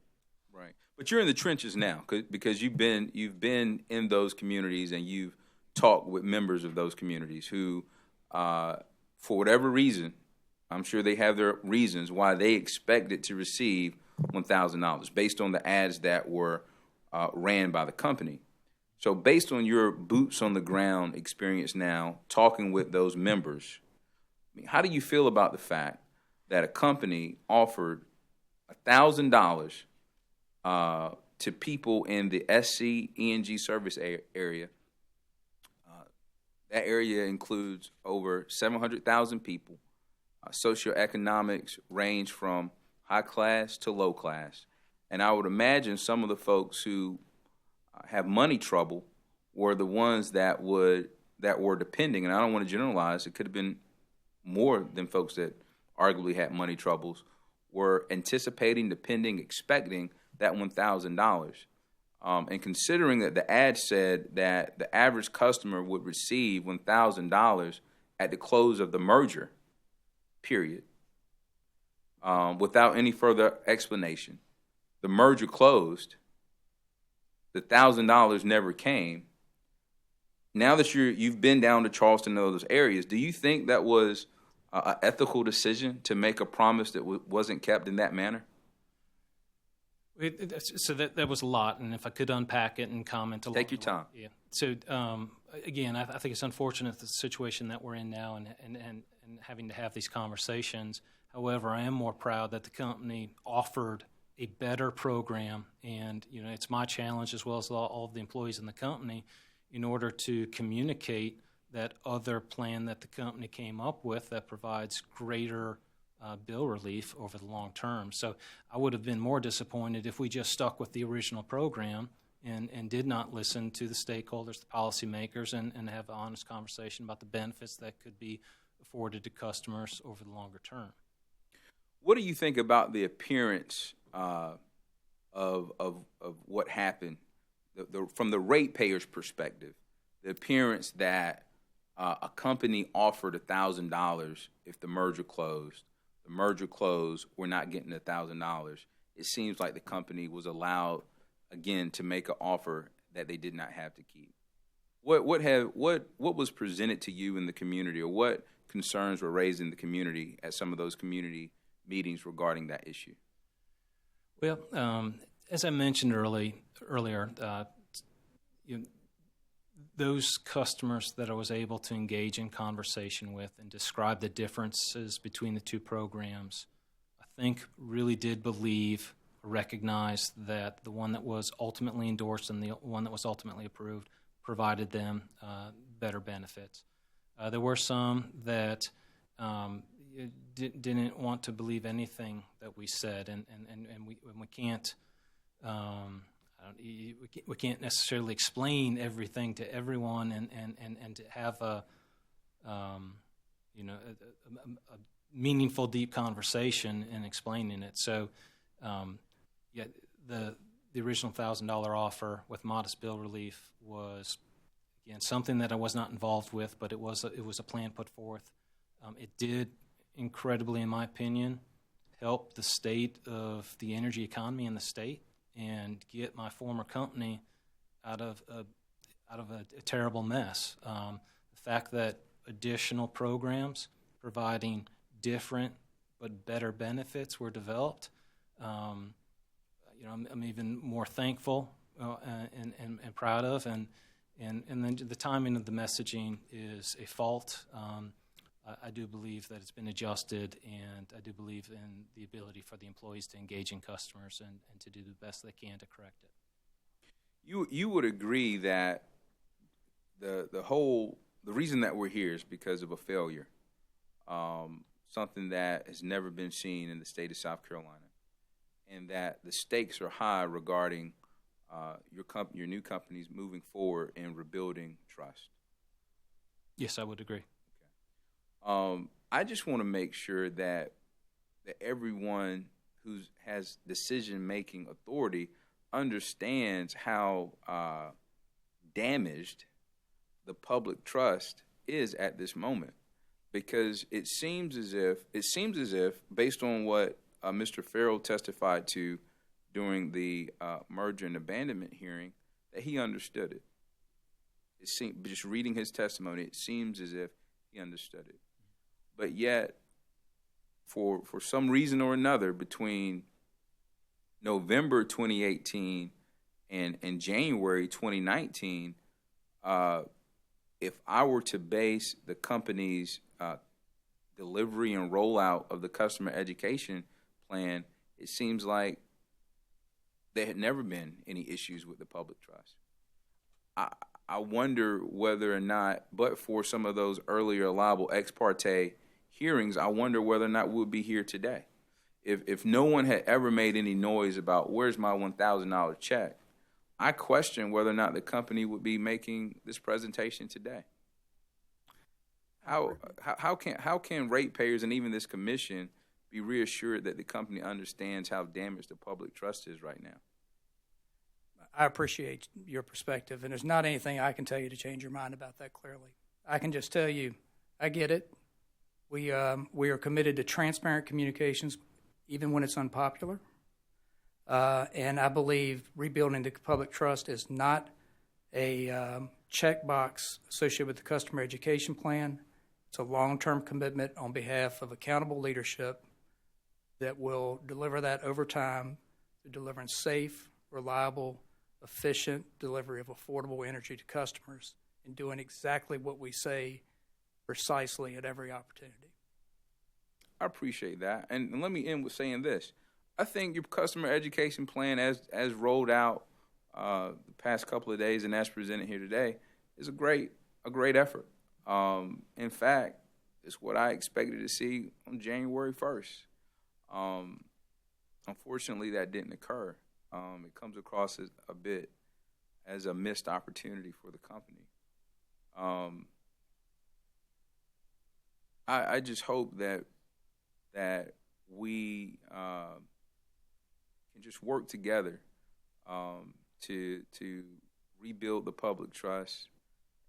Right, but you're in the trenches now because you've been in those communities and you've talked with members of those communities who, for whatever reason, I'm sure they have their reasons why they expected to receive $1,000 based on the ads that were ran by the company. So based on your boots on the ground experience now, talking with those members, how do you feel about the fact that a company offered $1,000 to people in the SC ENG service area? That area includes over 700,000 people. Socioeconomics range from high class to low class. And I would imagine some of the folks who have money trouble were the ones that were depending, and I don't want to generalize, it could have been more than folks that arguably had money troubles, were anticipating, depending, expecting that $1,000. And considering that the ad said that the average customer would receive $1,000 at the close of the merger, period, without any further explanation. The merger closed. The $1,000 never came. Now that you've been down to Charleston and those areas, do you think that was an ethical decision to make a promise that wasn't kept in that manner? So that was a lot, and if I could unpack it and comment a little. Take your time. Yeah. So again, I think it's unfortunate the situation that we're in now and having to have these conversations. However, I am more proud that the company offered a better program, and it's my challenge as well as all of the employees in the company in order to communicate that other plan that the company came up with that provides greater bill relief over the long term. So I would have been more disappointed if we just stuck with the original program and did not listen to the stakeholders, the policymakers, and have an honest conversation about the benefits that could be afforded to customers over the longer term. What do you think about the appearance of what happened from the ratepayer's perspective? The appearance that a company offered $1,000 if the merger closed. The merger closed, we're not getting $1,000. it seems like the company was allowed, again, to make an offer that they did not have to keep. What was presented to you in the community, or what concerns were raised in the community at some of those community meetings regarding that issue? Well, as I mentioned earlier, those customers that I was able to engage in conversation with and describe the differences between the two programs, I think really did believe or recognize that the one that was ultimately endorsed and the one that was ultimately approved provided them better benefits. There were some that didn't want to believe anything that we said, and we can't. We can't necessarily explain everything to everyone, and to have a meaningful, deep conversation in explaining it. So, the original $1,000 offer with modest bill relief was, again, something that I was not involved with, but it was a plan put forth. It did incredibly, in my opinion, help the state of the energy economy in the state and get my former company out of a terrible mess. The fact that additional programs providing different but better benefits were developed, I'm even more thankful and proud of. And then the timing of the messaging is a fault. I do believe that it's been adjusted, and I do believe in the ability for the employees to engage in customers and to do the best they can to correct it. You would agree that the reason that we're here is because of a failure, something that has never been seen in the state of South Carolina, and that the stakes are high regarding your new companies moving forward and rebuilding trust. Yes, I would agree. I just want to make sure that everyone who has decision-making authority understands how damaged the public trust is at this moment, because it seems as if, based on what Mr. Farrell testified to during the merger and abandonment hearing, that he understood it. Just reading his testimony, it seems as if he understood it. But yet, for some reason or another, between November 2018 and January 2019, if I were to base the company's delivery and rollout of the customer education plan, it seems like there had never been any issues with the public trust. I wonder whether or not, but for some of those earlier allowable ex parte hearings, I wonder whether or not we would be here today. If no one had ever made any noise about where's my $1,000 check, I question whether or not the company would be making this presentation today. How can ratepayers and even this commission be reassured that the company understands how damaged the public trust is right now? I appreciate your perspective, and there's not anything I can tell you to change your mind about that clearly. I can just tell you, I get it. We are committed to transparent communications, even when it's unpopular. And I believe rebuilding the public trust is not a checkbox associated with the customer education plan. It's a long-term commitment on behalf of accountable leadership that will deliver that over time to delivering safe, reliable, efficient delivery of affordable energy to customers and doing exactly what we say precisely at every opportunity. I appreciate that. And let me end with saying this. I think your customer education plan as rolled out the past couple of days and as presented here today is a great effort. In fact, it's what I expected to see on January 1st. Unfortunately, that didn't occur. It comes across as a bit as a missed opportunity for the company. I just hope that we can just work together to rebuild the public trust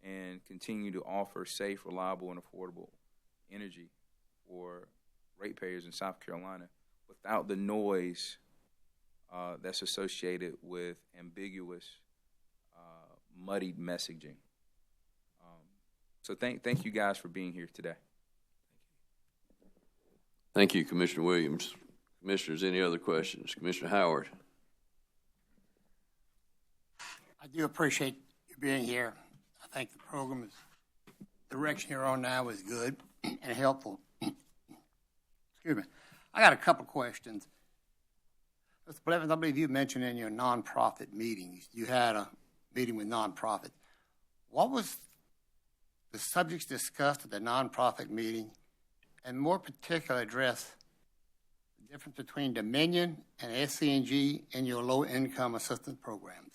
and continue to offer safe, reliable, and affordable energy for ratepayers in South Carolina without the noise that's associated with ambiguous, muddied messaging. So thank you guys for being here today. Thank you, Commissioner Williams. Commissioners, any other questions? Commissioner Howard. I do appreciate you being here. I think the program is, the direction you're on now is good and helpful. Excuse me. I got a couple questions. Mr. Blevins, I believe you mentioned in your nonprofit meetings, you had a meeting with nonprofits. What was the subjects discussed at the nonprofit meeting, and more particularly address the difference between Dominion and SCNG in your low-income assistance programs?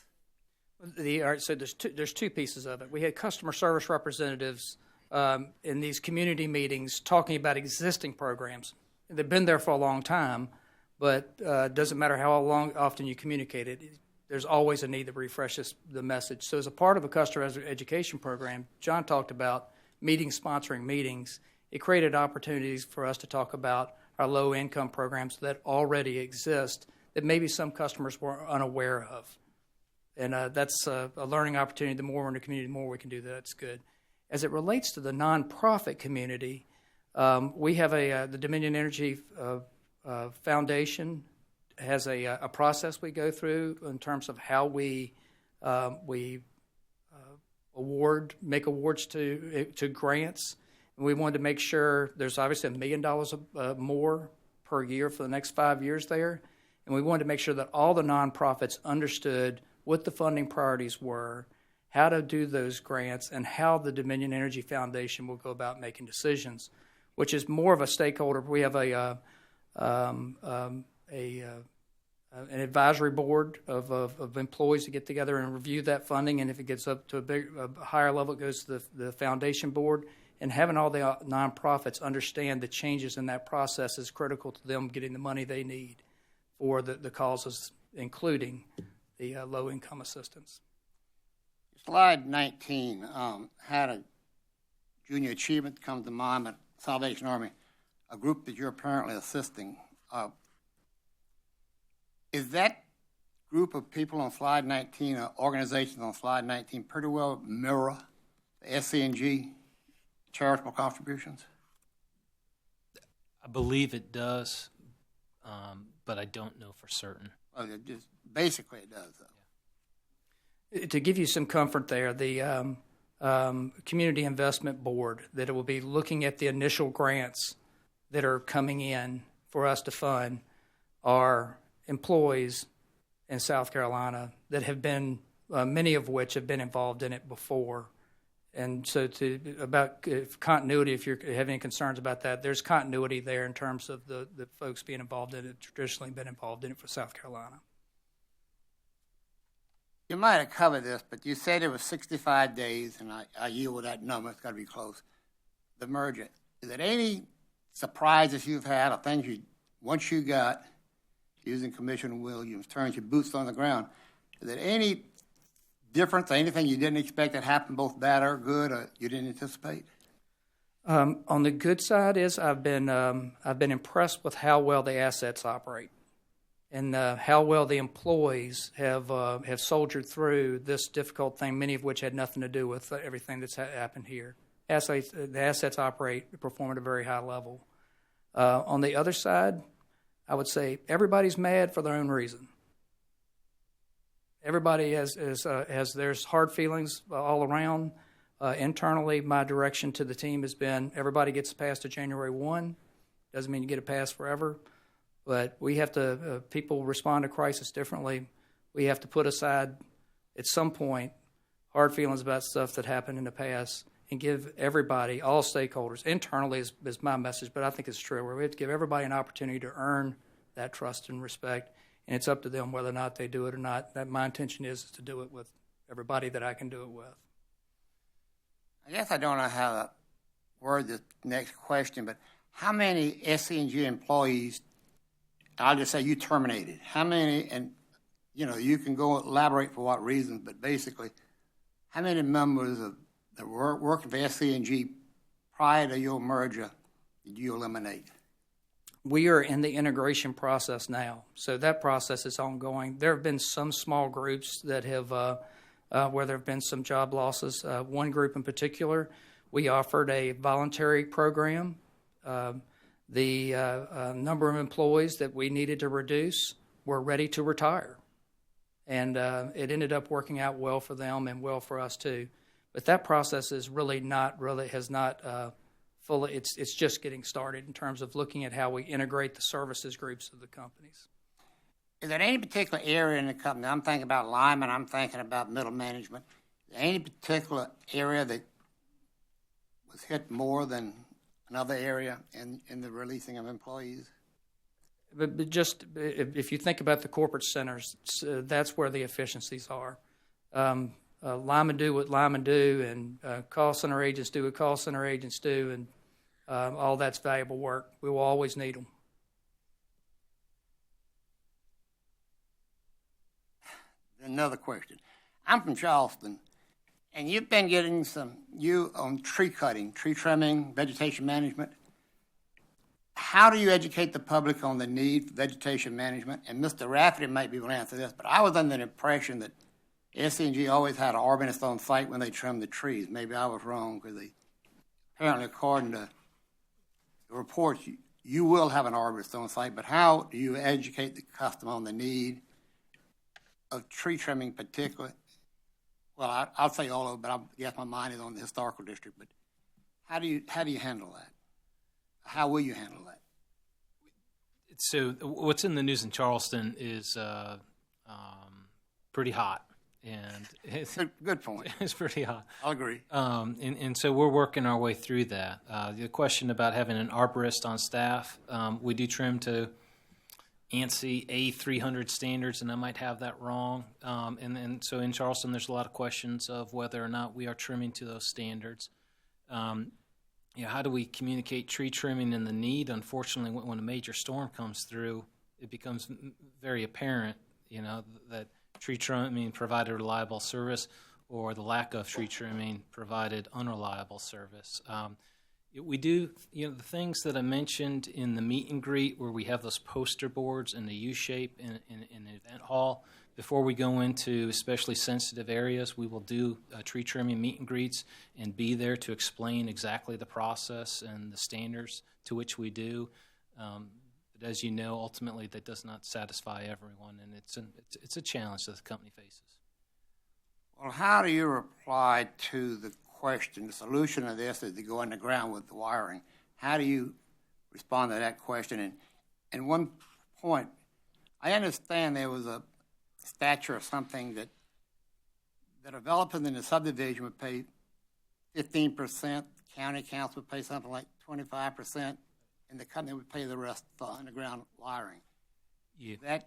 All right, so there's two pieces of it. We had customer service representatives in these community meetings talking about existing programs. They've been there for a long time, but it doesn't matter how often you communicate it. There's always a need to refresh the message. So as a part of a customer education program, John talked about sponsoring meetings. It created opportunities for us to talk about our low-income programs that already exist that maybe some customers were unaware of. And that's a learning opportunity. The more we're in the community, the more we can do that. That's good. As it relates to the nonprofit community, we have the Dominion Energy Foundation has a process we go through in terms of how we make awards to grants. And we wanted to make sure there's obviously $1 million more per year for the next 5 years there. And we wanted to make sure that all the nonprofits understood what the funding priorities were, how to do those grants, and how the Dominion Energy Foundation will go about making decisions, which is more of a stakeholder. We have an advisory board of employees to get together and review that funding, and if it gets up to a higher level, it goes to the foundation board. And having all the nonprofits understand the changes in that process is critical to them getting the money they need for the causes, including the low-income assistance. Slide 19 had a junior achievement come to mind at Salvation Army, a group that you're apparently assisting. Is that group of people on slide 19, organizations on slide 19, pretty well mirror the SCNG charitable contributions? I believe it does, but I don't know for certain. Well, basically it does, though. To give you some comfort there, the Community Investment Board, that it will be looking at the initial grants that are coming in for us to fund, are employees in South Carolina that have been, many of which have been involved in it before. And so about continuity, if you have any concerns about that, there's continuity there in terms of the folks being involved in it, traditionally been involved in it for South Carolina. You might have covered this, but you said it was 65 days, and I yield with that number. It's got to be close. The merger. Is there any surprises you've had or things once you got, using Commissioner Williams' terms, your boots on the ground, is there any difference or anything you didn't expect that happened, both bad or good, or you didn't anticipate? On the good side is I've been impressed with how well the assets operate, and how well the employees have soldiered through this difficult thing, many of which had nothing to do with everything that's happened here. The assets operate, perform at a very high level. On the other side, I would say everybody's mad for their own reason. Everybody has there's hard feelings all around. Internally, my direction to the team has been everybody gets passed to January 1. Doesn't mean you get a pass forever, but we have to, people respond to crisis differently. We have to put aside, at some point, hard feelings about stuff that happened in the past and give everybody, all stakeholders, internally is my message, but I think it's true, where we have to give everybody an opportunity to earn that trust and respect, and it's up to them whether or not they do it or not. That my intention is to do it with everybody that I can do it with. I guess I don't know how to word the next question, but how many SCNG employees, I'll just say you terminated, how many, and you can go elaborate for what reasons, but basically, how many members that were working for SCNG prior to your merger did you eliminate? We are in the integration process now, so that process is ongoing. There have been some small groups that have, where there have been some job losses. One group in particular, we offered a voluntary program. The number of employees that we needed to reduce were ready to retire, and it ended up working out well for them and well for us too. But that process is has not fully. It's just getting started in terms of looking at how we integrate the services groups of the companies. Is there any particular area in the company? I'm thinking about linemen. I'm thinking about middle management. Is there any particular area that was hit more than another area in the releasing of employees? But just if you think about the corporate centers, that's where the efficiencies are. Linemen do what linemen do, and call center agents do what call center agents do, and all that's valuable work. We will always need them. Another question. I'm from Charleston, and you've been getting on tree cutting, tree trimming, vegetation management. How do you educate the public on the need for vegetation management? And Mr. Rafferty might be able to answer this, but I was under the impression that SC&G always had an arborist on site when they trimmed the trees. Maybe I was wrong, because apparently, according to the reports, you will have an arborist on site, but how do you educate the customer on the need of tree trimming particularly? Well, I'll say all of it, but I guess my mind is on the historical district. But how do you handle that? How will you handle that? So what's in the news in Charleston is pretty hot. And it's good point. It's pretty hot. I'll agree. And so we're working our way through that. The question about having an arborist on staff, we do trim to ANSI A300 standards, and I might have that wrong. And so in Charleston, there's a lot of questions of whether or not we are trimming to those standards. How do we communicate tree trimming and the need? Unfortunately, when a major storm comes through, it becomes very apparent, that tree trimming provided reliable service, or the lack of tree trimming provided unreliable service. We do, the things that I mentioned in the meet and greet, where we have those poster boards in the U-shape in the event hall. Before we go into especially sensitive areas, we will do tree trimming meet and greets and be there to explain exactly the process and the standards to which we do. But as you know, ultimately that does not satisfy everyone, and it's a challenge that the company faces. Well, how do you reply to the question? The solution of this is to go underground with the wiring. How do you respond to that question? And one point, I understand there was a statute or something that the developers in the subdivision would pay 15%, county council would pay something like 25%, and the company would pay the rest for underground wiring. Yeah,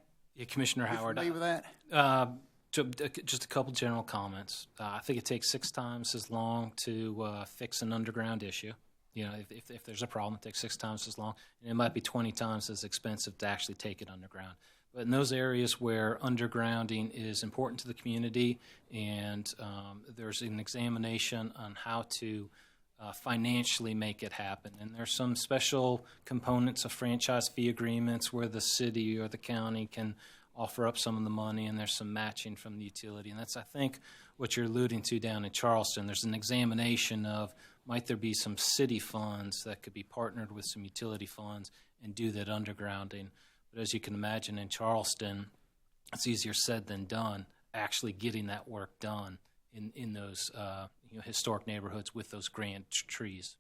Commissioner Howard. Are you familiar with that? Just a couple general comments. I think it takes 6 times as long to fix an underground issue. If there's a problem, it takes 6 times as long, and it might be 20 times as expensive to actually take it underground. But in those areas where undergrounding is important to the community, and there's an examination on how to financially make it happen. And there's some special components of franchise fee agreements where the city or the county can offer up some of the money, and there's some matching from the utility. And that's, I think, what you're alluding to down in Charleston. There's an examination of might there be some city funds that could be partnered with some utility funds and do that undergrounding. But as you can imagine, in Charleston, it's easier said than done, actually getting that work done in those historic neighborhoods with those grand trees.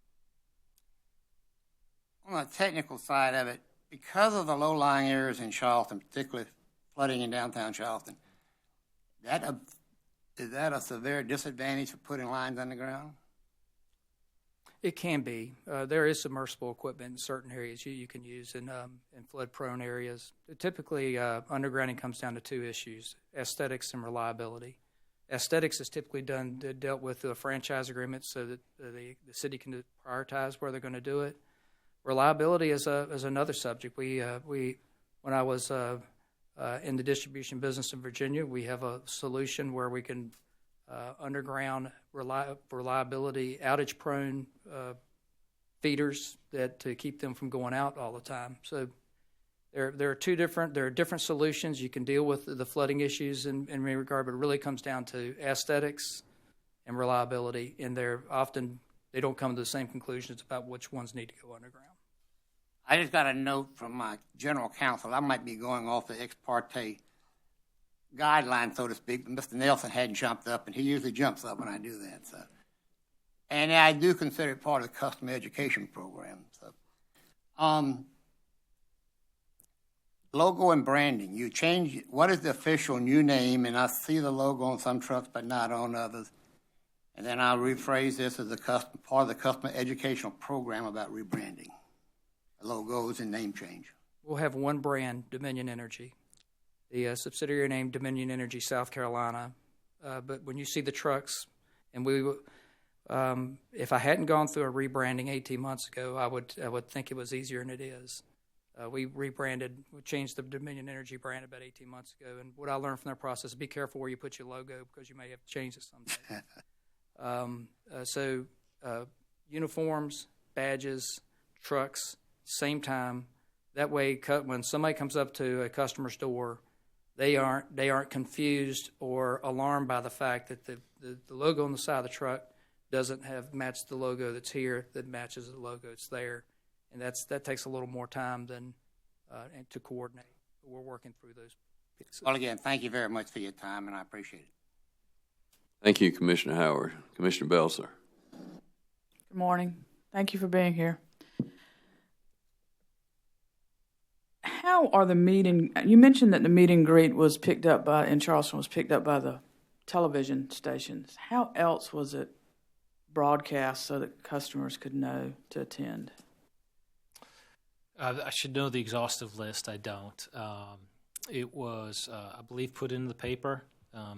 On the technical side of it, because of the low-lying areas in Charleston, particularly flooding in downtown Charleston, is that a severe disadvantage for putting lines underground? It can be. There is submersible equipment in certain areas you can use in flood-prone areas. Typically, undergrounding comes down to 2 issues: aesthetics and reliability. Aesthetics is typically dealt with through a franchise agreement, so that the city can prioritize where they're going to do it. Reliability is another subject. When I was in the distribution business in Virginia, we have a solution where we can underground reliability, outage-prone feeders to keep them from going out all the time. So there are different solutions. You can deal with the flooding issues in many regard, but it really comes down to aesthetics and reliability, and they don't come to the same conclusions about which ones need to go underground. I just got a note from my general counsel. I might be going off the ex parte guideline, so to speak, but Mr. Nelson hadn't jumped up, and he usually jumps up when I do that. So, and I do consider it part of the customer education program. So, logo and branding. You change. What is the official new name? And I see the logo on some trucks, but not on others. And then I'll rephrase this as part of the customer educational program about rebranding, logos and name change. We'll have one brand, Dominion Energy. The subsidiary name, Dominion Energy South Carolina. But when you see the trucks, and if I hadn't gone through a rebranding 18 months ago, I would think it was easier than it is. We changed the Dominion Energy brand about 18 months ago. And what I learned from that process is be careful where you put your logo because you may have to change it someday. Uniforms, badges, trucks, same time. That way, when somebody comes up to a customer's door, they aren't confused or alarmed by the fact that the logo on the side of the truck doesn't match the logo that's here that matches the logo that's there, and that takes a little more time than to coordinate. We're working through those pieces. Well, again, thank you very much for your time, and I appreciate it. Thank you, Commissioner Howard. Commissioner Bell, sir. Good morning. Thank you for being here. How are you mentioned that the meet and greet in Charleston was picked up by the television stations. How else was it broadcast so that customers could know to attend? I should know the exhaustive list. I don't. It was, I believe, put in the paper.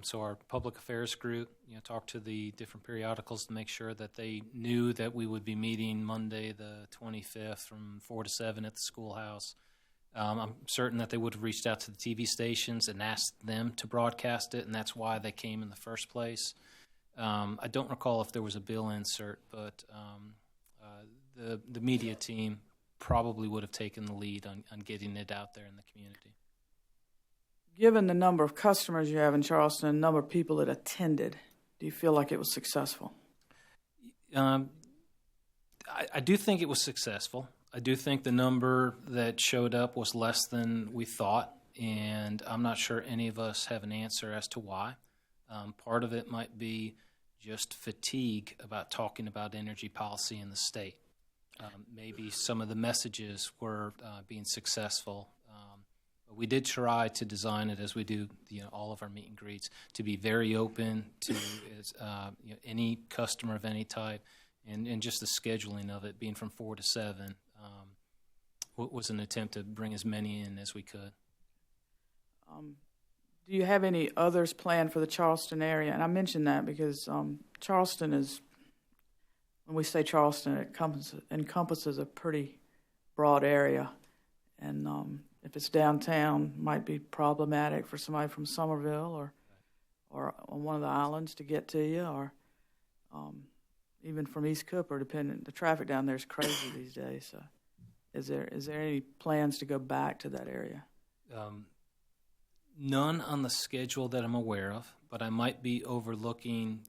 So our public affairs group, talked to the different periodicals to make sure that they knew that we would be meeting Monday the 25th from 4 to 7 at the schoolhouse. I'm certain that they would have reached out to the TV stations and asked them to broadcast it, and that's why they came in the first place. I don't recall if there was a bill insert, but the media team probably would have taken the lead on getting it out there in the community. Given the number of customers you have in Charleston and the number of people that attended, do you feel like it was successful? I do think it was successful. I do think the number that showed up was less than we thought, and I'm not sure any of us have an answer as to why. Part of it might be just fatigue about talking about energy policy in the state. Maybe some of the messages were being successful. But we did try to design it, as we do all of our meet and greets, to be very open to any customer of any type, and just the scheduling of it being from 4 to 7 was an attempt to bring as many in as we could. Do you have any others planned for the Charleston area? And I mention that because Charleston is, when we say Charleston, it encompasses a pretty broad area. And if it's downtown, it might be problematic for somebody from Somerville or on one of the islands to get to you, or even from East Cooper, depending. The traffic down there is crazy these days. So is there any plans to go back to that area? None on the schedule that I'm aware of, but I might be overlooking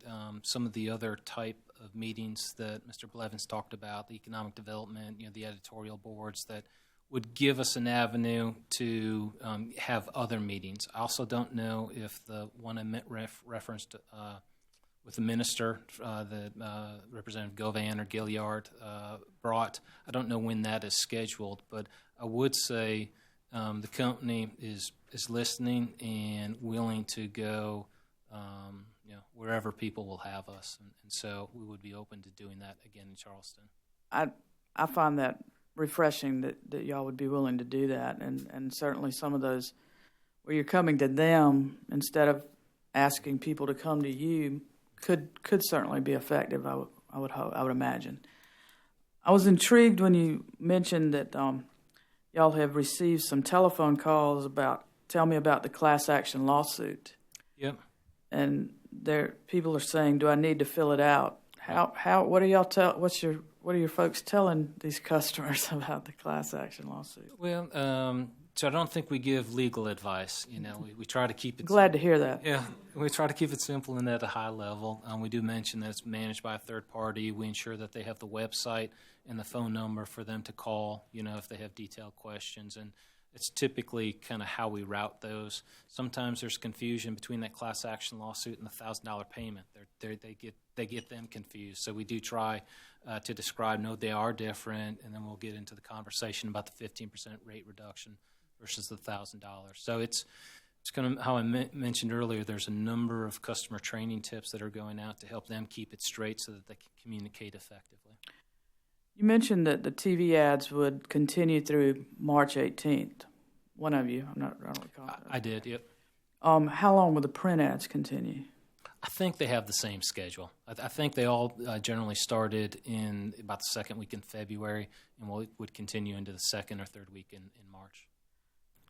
some of the other type of meetings that Mr. Blevins talked about, the economic development, the editorial boards that would give us an avenue to have other meetings. I also don't know if the one I referenced with the minister that Representative Govan or Gilliard brought, I don't know when that is scheduled, but I would say the company is listening and willing to go wherever people will have us, and so we would be open to doing that again in Charleston. I find that refreshing that y'all would be willing to do that, and certainly some of those where you're coming to them instead of asking people to come to you could certainly be effective. I would imagine. I was intrigued when you mentioned that y'all have received some telephone calls tell me about the class action lawsuit. Yep. And people are saying, do I need to fill it out? What do y'all what's your what are your folks telling these customers about the class action lawsuit? Well, so I don't think we give legal advice. You know, we try to keep it. Glad to hear that. Yeah, we try to keep it simple and at a high level. We do mention that it's managed by a third party. We ensure that they have the website and the phone number for them to call, you know, if they have detailed questions. And it's typically kind of how we route those. Sometimes there's confusion between that class action lawsuit and the $1,000 payment. They get them confused. So we do try to describe, no, they are different, and then we'll get into the conversation about the 15% rate reduction versus the $1,000. So it's kind of how I mentioned earlier. There's a number of customer training tips that are going out to help them keep it straight so that they can communicate effectively. You mentioned that the TV ads would continue through March 18th. One of you, I don't recall. I did, yep. How long will the print ads continue? I think they have the same schedule. I think they all generally started in about the second week in February and would continue into the second or third week in March.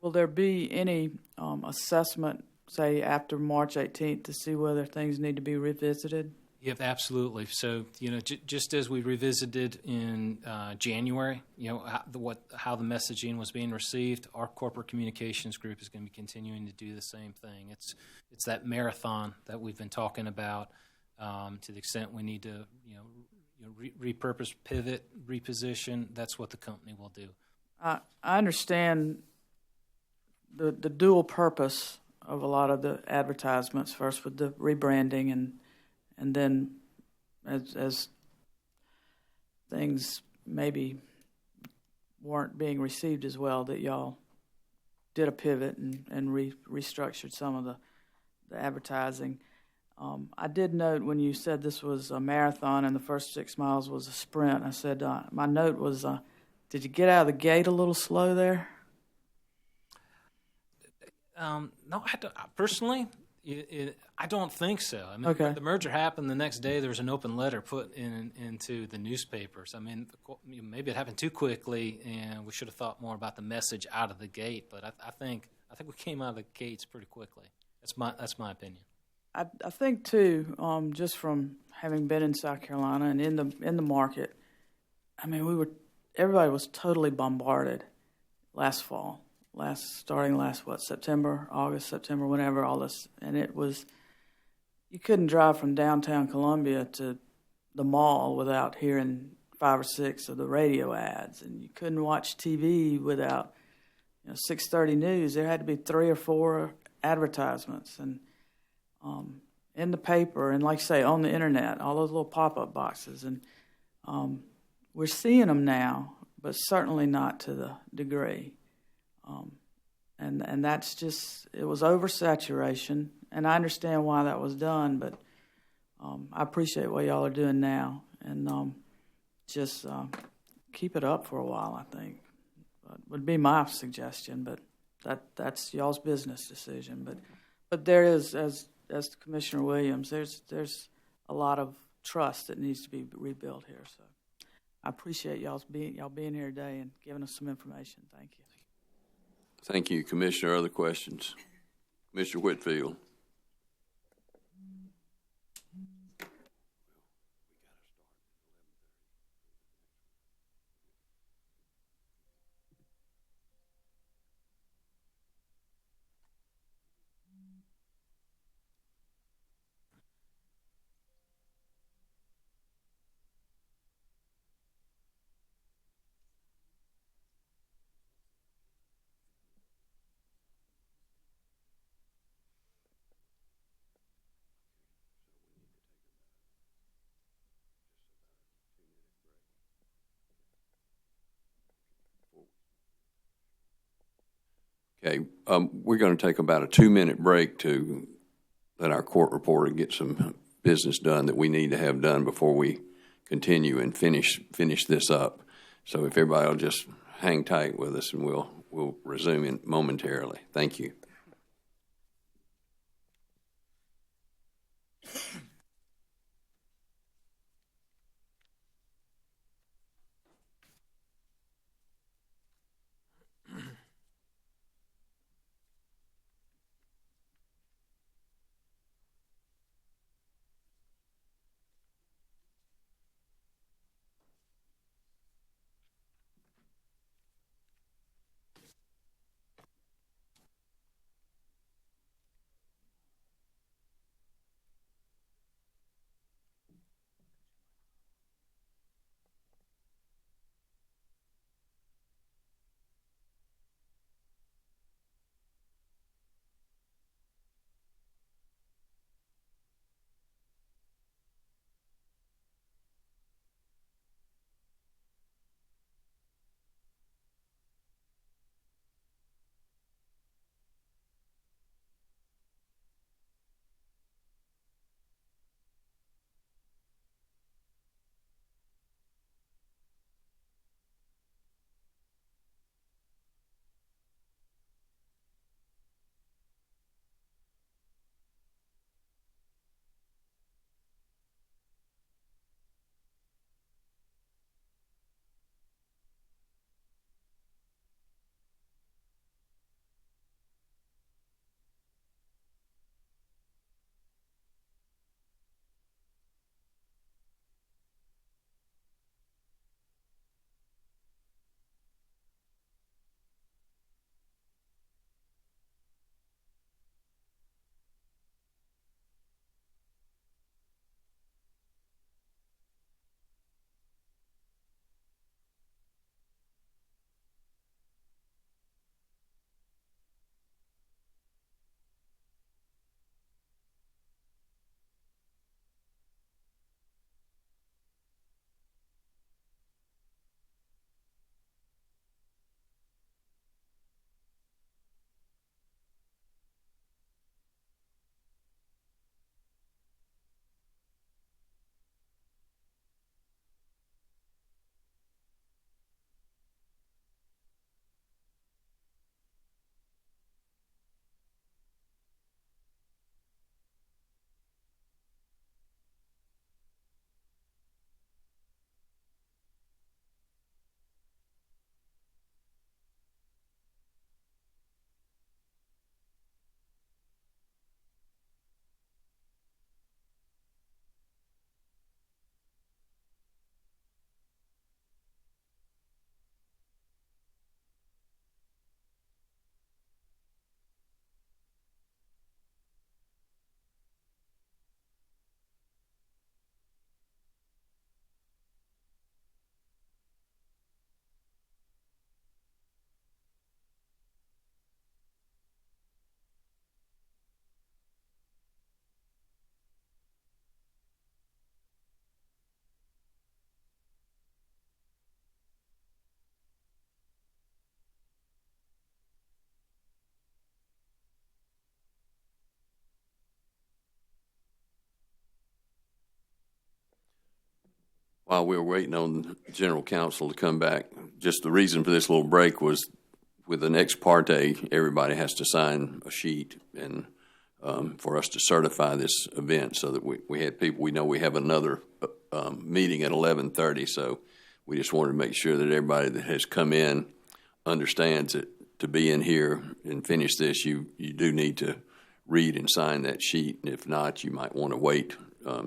Will there be any assessment, say, after March 18th to see whether things need to be revisited? Yep, absolutely. So, you know, just as we revisited in January, you know, how the messaging was being received, our corporate communications group is going to be continuing to do the same thing. It's that marathon that we've been talking about. To the extent we need to, repurpose, pivot, reposition, that's what the company will do. I understand the dual purpose of a lot of the advertisements. First with the rebranding and then as things maybe weren't being received as well, that y'all did a pivot and restructured some of the advertising. I did note when you said this was a marathon and the first 6 miles was a sprint, I said my note was, did you get out of the gate a little slow there? No, personally, I don't think so. I mean, okay. The merger happened the next day. There was an open letter put into the newspapers. I mean, maybe it happened too quickly, and we should have thought more about the message out of the gate. But I think we came out of the gates pretty quickly. That's my opinion. I think too, just from having been in South Carolina and in the market, I mean, everybody was totally bombarded last fall. Starting last August, September, whenever all this, and it was, you couldn't drive from downtown Columbia to the mall without hearing 5 or 6 of the radio ads, and you couldn't watch TV without 6:30 news. There had to be 3 or 4 advertisements, and in the paper, and like I say, on the internet, all those little pop-up boxes, and we're seeing them now, but certainly not to the degree. And that's just, it was oversaturation, and I understand why that was done, but I appreciate what y'all are doing now, and just keep it up for a while, I think. Would be my suggestion, but that's y'all's business decision. But there is, as Commissioner Williams, there's a lot of trust that needs to be rebuilt here. So I appreciate y'all being here today and giving us some information. Thank you. Thank you, Commissioner. Other questions? Mr. Whitfield. Okay, we're going to take about a 2-minute break to let our court reporter get some business done that we need to have done before we continue and finish this up. So if everybody will just hang tight with us, and we'll resume momentarily. Thank you. While we were waiting on the general counsel to come back, just the reason for this little break was with an ex parte, everybody has to sign a sheet and for us to certify this event so that we had people, we know we have another meeting at 11:30, so we just wanted to make sure that everybody that has come in understands that to be in here and finish this, you do need to read and sign that sheet, and if not, you might want to wait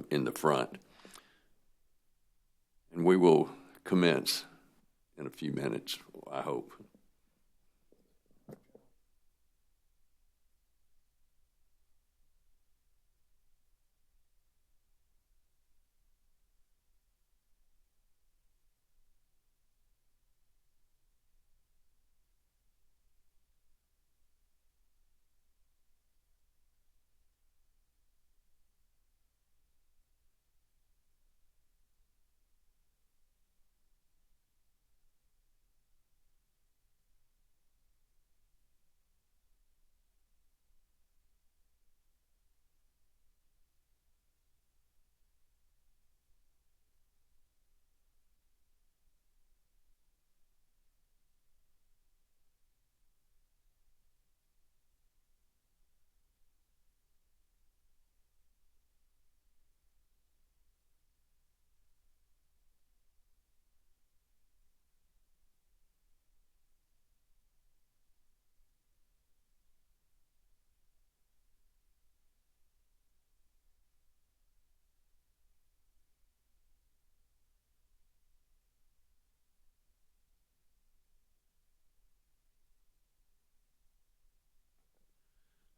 in the front. And we will commence in a few minutes, I hope.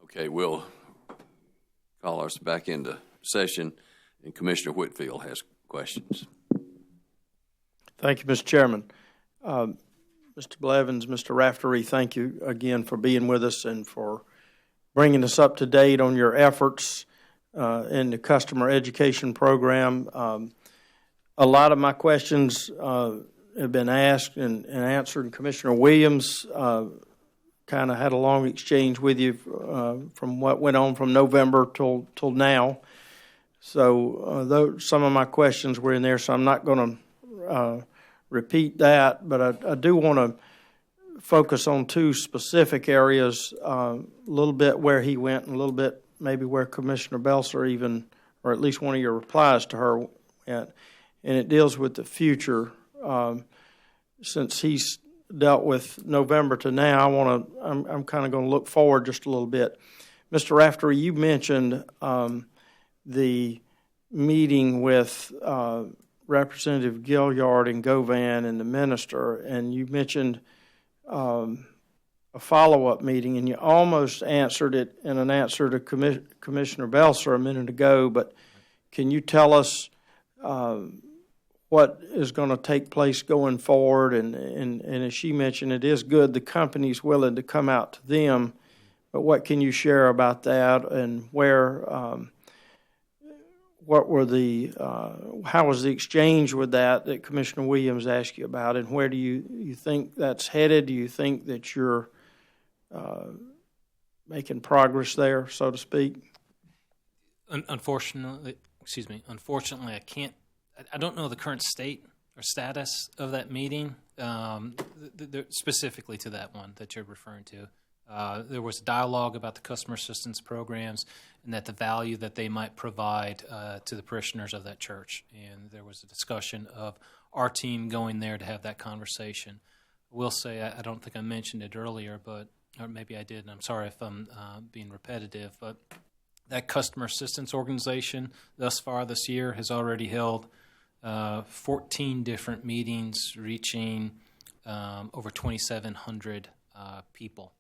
Okay, we'll call us back into session, and Commissioner Whitfield has questions. Thank you, Mr. Chairman. Mr. Blevins, Mr. Raftery, thank you again for being with us and for bringing us up to date on your efforts in the customer education program. A lot of my questions have been asked and answered, and Commissioner Williams kind of had a long exchange with you from what went on from November till now. So some of my questions were in there, so I'm not going to repeat that, but I do want to focus on two specific areas, a little bit where he went and a little bit maybe where Commissioner Belser even, or at least one of your replies to her went, and it deals with the future. Since he's dealt with November to now, I'm kind of going to look forward just a little bit. Mr. Raftery, you mentioned the meeting with Representative Gilliard and Govan and the minister, and you mentioned a follow-up meeting, and you almost answered it in an answer to Commissioner Belser a minute ago, but can you tell us what is going to take place going forward? And as she mentioned, it is good the company's willing to come out to them, but what can you share about that, and where, what were the, how was the exchange with that Commissioner Williams asked you about, and where do you think that's headed? Do you think that you're making progress there, so to speak? Unfortunately, I can't. I don't know the current state or status of that meeting, specifically to that one that you're referring to. There was dialogue about the customer assistance programs and that the value that they might provide to the parishioners of that church. And there was a discussion of our team going there to have that conversation. I will say, I don't think I mentioned it earlier, or maybe I did, and I'm sorry if I'm being repetitive, but that customer assistance organization thus far this year has already held 14 different meetings reaching over 2,700 people.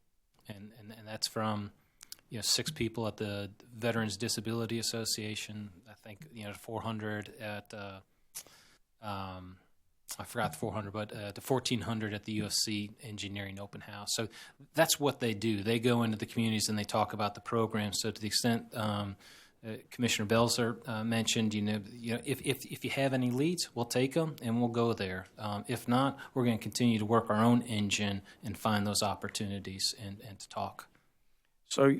And that's from 6 people at the Veterans Disability Association, I think 400 at I forgot the 400, but the 1,400 at the UFC Engineering Open House. So that's what they do. They go into the communities and they talk about the program. So to the extent Commissioner Belser mentioned, if you have any leads, we'll take them and we'll go there. If not, we're going to continue to work our own engine and find those opportunities and to talk. So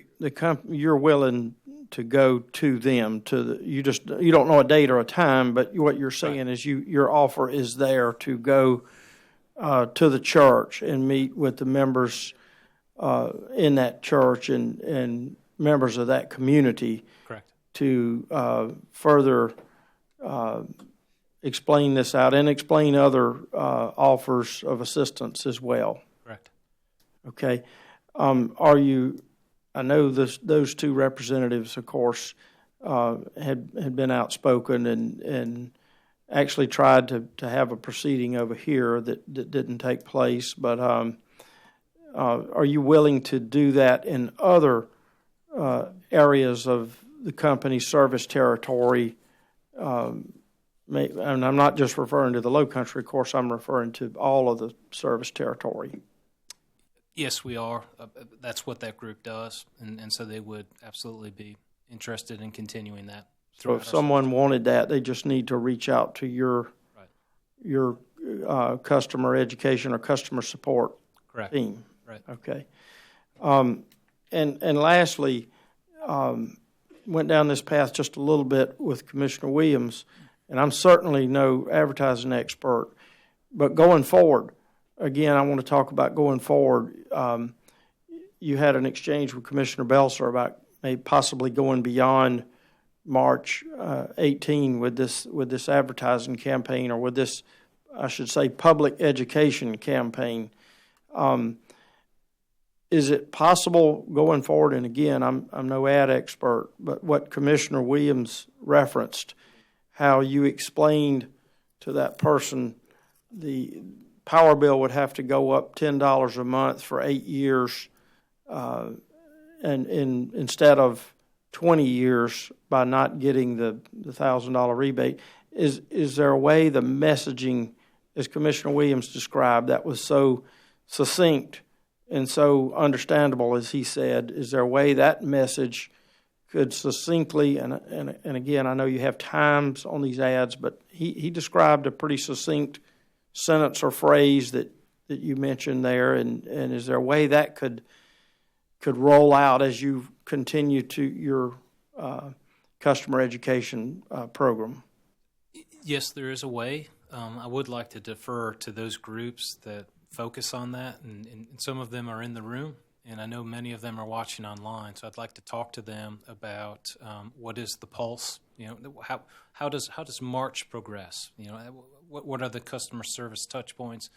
you're willing to go to them you don't know a date or a time, but what you're saying is your offer is there to go to the church and meet with the members in that church and members of that community. Correct. To further explain this out and explain other offers of assistance as well. Correct. Okay. I know those two representatives, of course, had been outspoken and actually tried to have a proceeding over here that didn't take place. But are you willing to do that in other areas of the company's service territory? And I'm not just referring to the Low Country, of course, I'm referring to all of the service territory. Yes, we are. That's what that group does, and so they would absolutely be interested in continuing that. So if someone wanted that, they just need to reach out to your customer education or customer support Correct. team. Right. Okay. And lastly, went down this path just a little bit with Commissioner Williams, and I'm certainly no advertising expert, but going forward, again, I want to talk about going forward. You had an exchange with Commissioner Belser about maybe possibly going beyond March 18 with this advertising campaign, or with this, I should say, public education campaign. Is it possible going forward? And again, I'm no ad expert, but what Commissioner Williams referenced, how you explained to that person the power bill would have to go up $10 a month for 8 years, and instead of 20 years by not getting the $1,000 rebate. Is there a way the messaging, as Commissioner Williams described, that was so succinct and so understandable, as he said, is there a way that message could succinctly, and again, I know you have times on these ads, but he described a pretty succinct sentence or phrase that you mentioned there, and is there a way that could roll out as you continue to your customer education program? Yes, there is a way. I would like to defer to those groups that focus on that, and some of them are in the room, and I know many of them are watching online, so I'd like to talk to them about what is the pulse. How does March progress? What are the customer service touch points,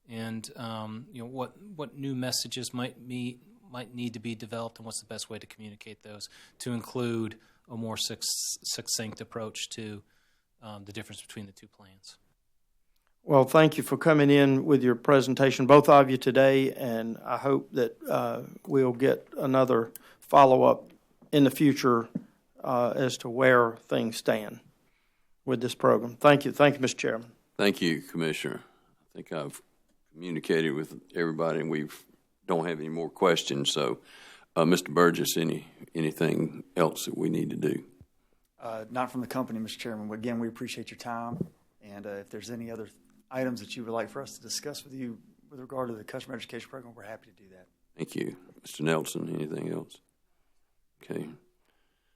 and what new messages might need to be developed, and what's the best way to communicate those to include a more succinct approach to the difference between the two plans. Well, thank you for coming in with your presentation, both of you today, and I hope that we'll get another follow-up in the future as to where things stand with this program. Thank you. Thank you, Mr. Chairman. Thank you, Commissioner. I think I've communicated with everybody, and we don't have any more questions. So, Mr. Burgess, anything else that we need to do? Not from the company, Mr. Chairman. But again, we appreciate your time, and if there's any other items that you would like for us to discuss with you with regard to the customer education program, we're happy to do that. Thank you. Mr. Nelson, anything else? Okay.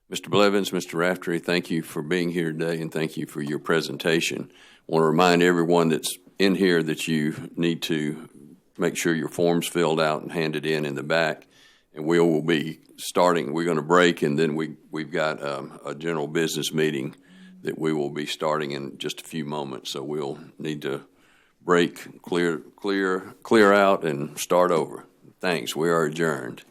Mr. Blevins, Mr. Raftery, thank you for being here today, and thank you for your presentation. I want to remind everyone that's in here that you need to make sure your form's filled out and handed in the back, and we will be starting. We're going to break, and then we've got a general business meeting that we will be starting in just a few moments. So we'll need to break, clear out, and start over. Thanks. We are adjourned.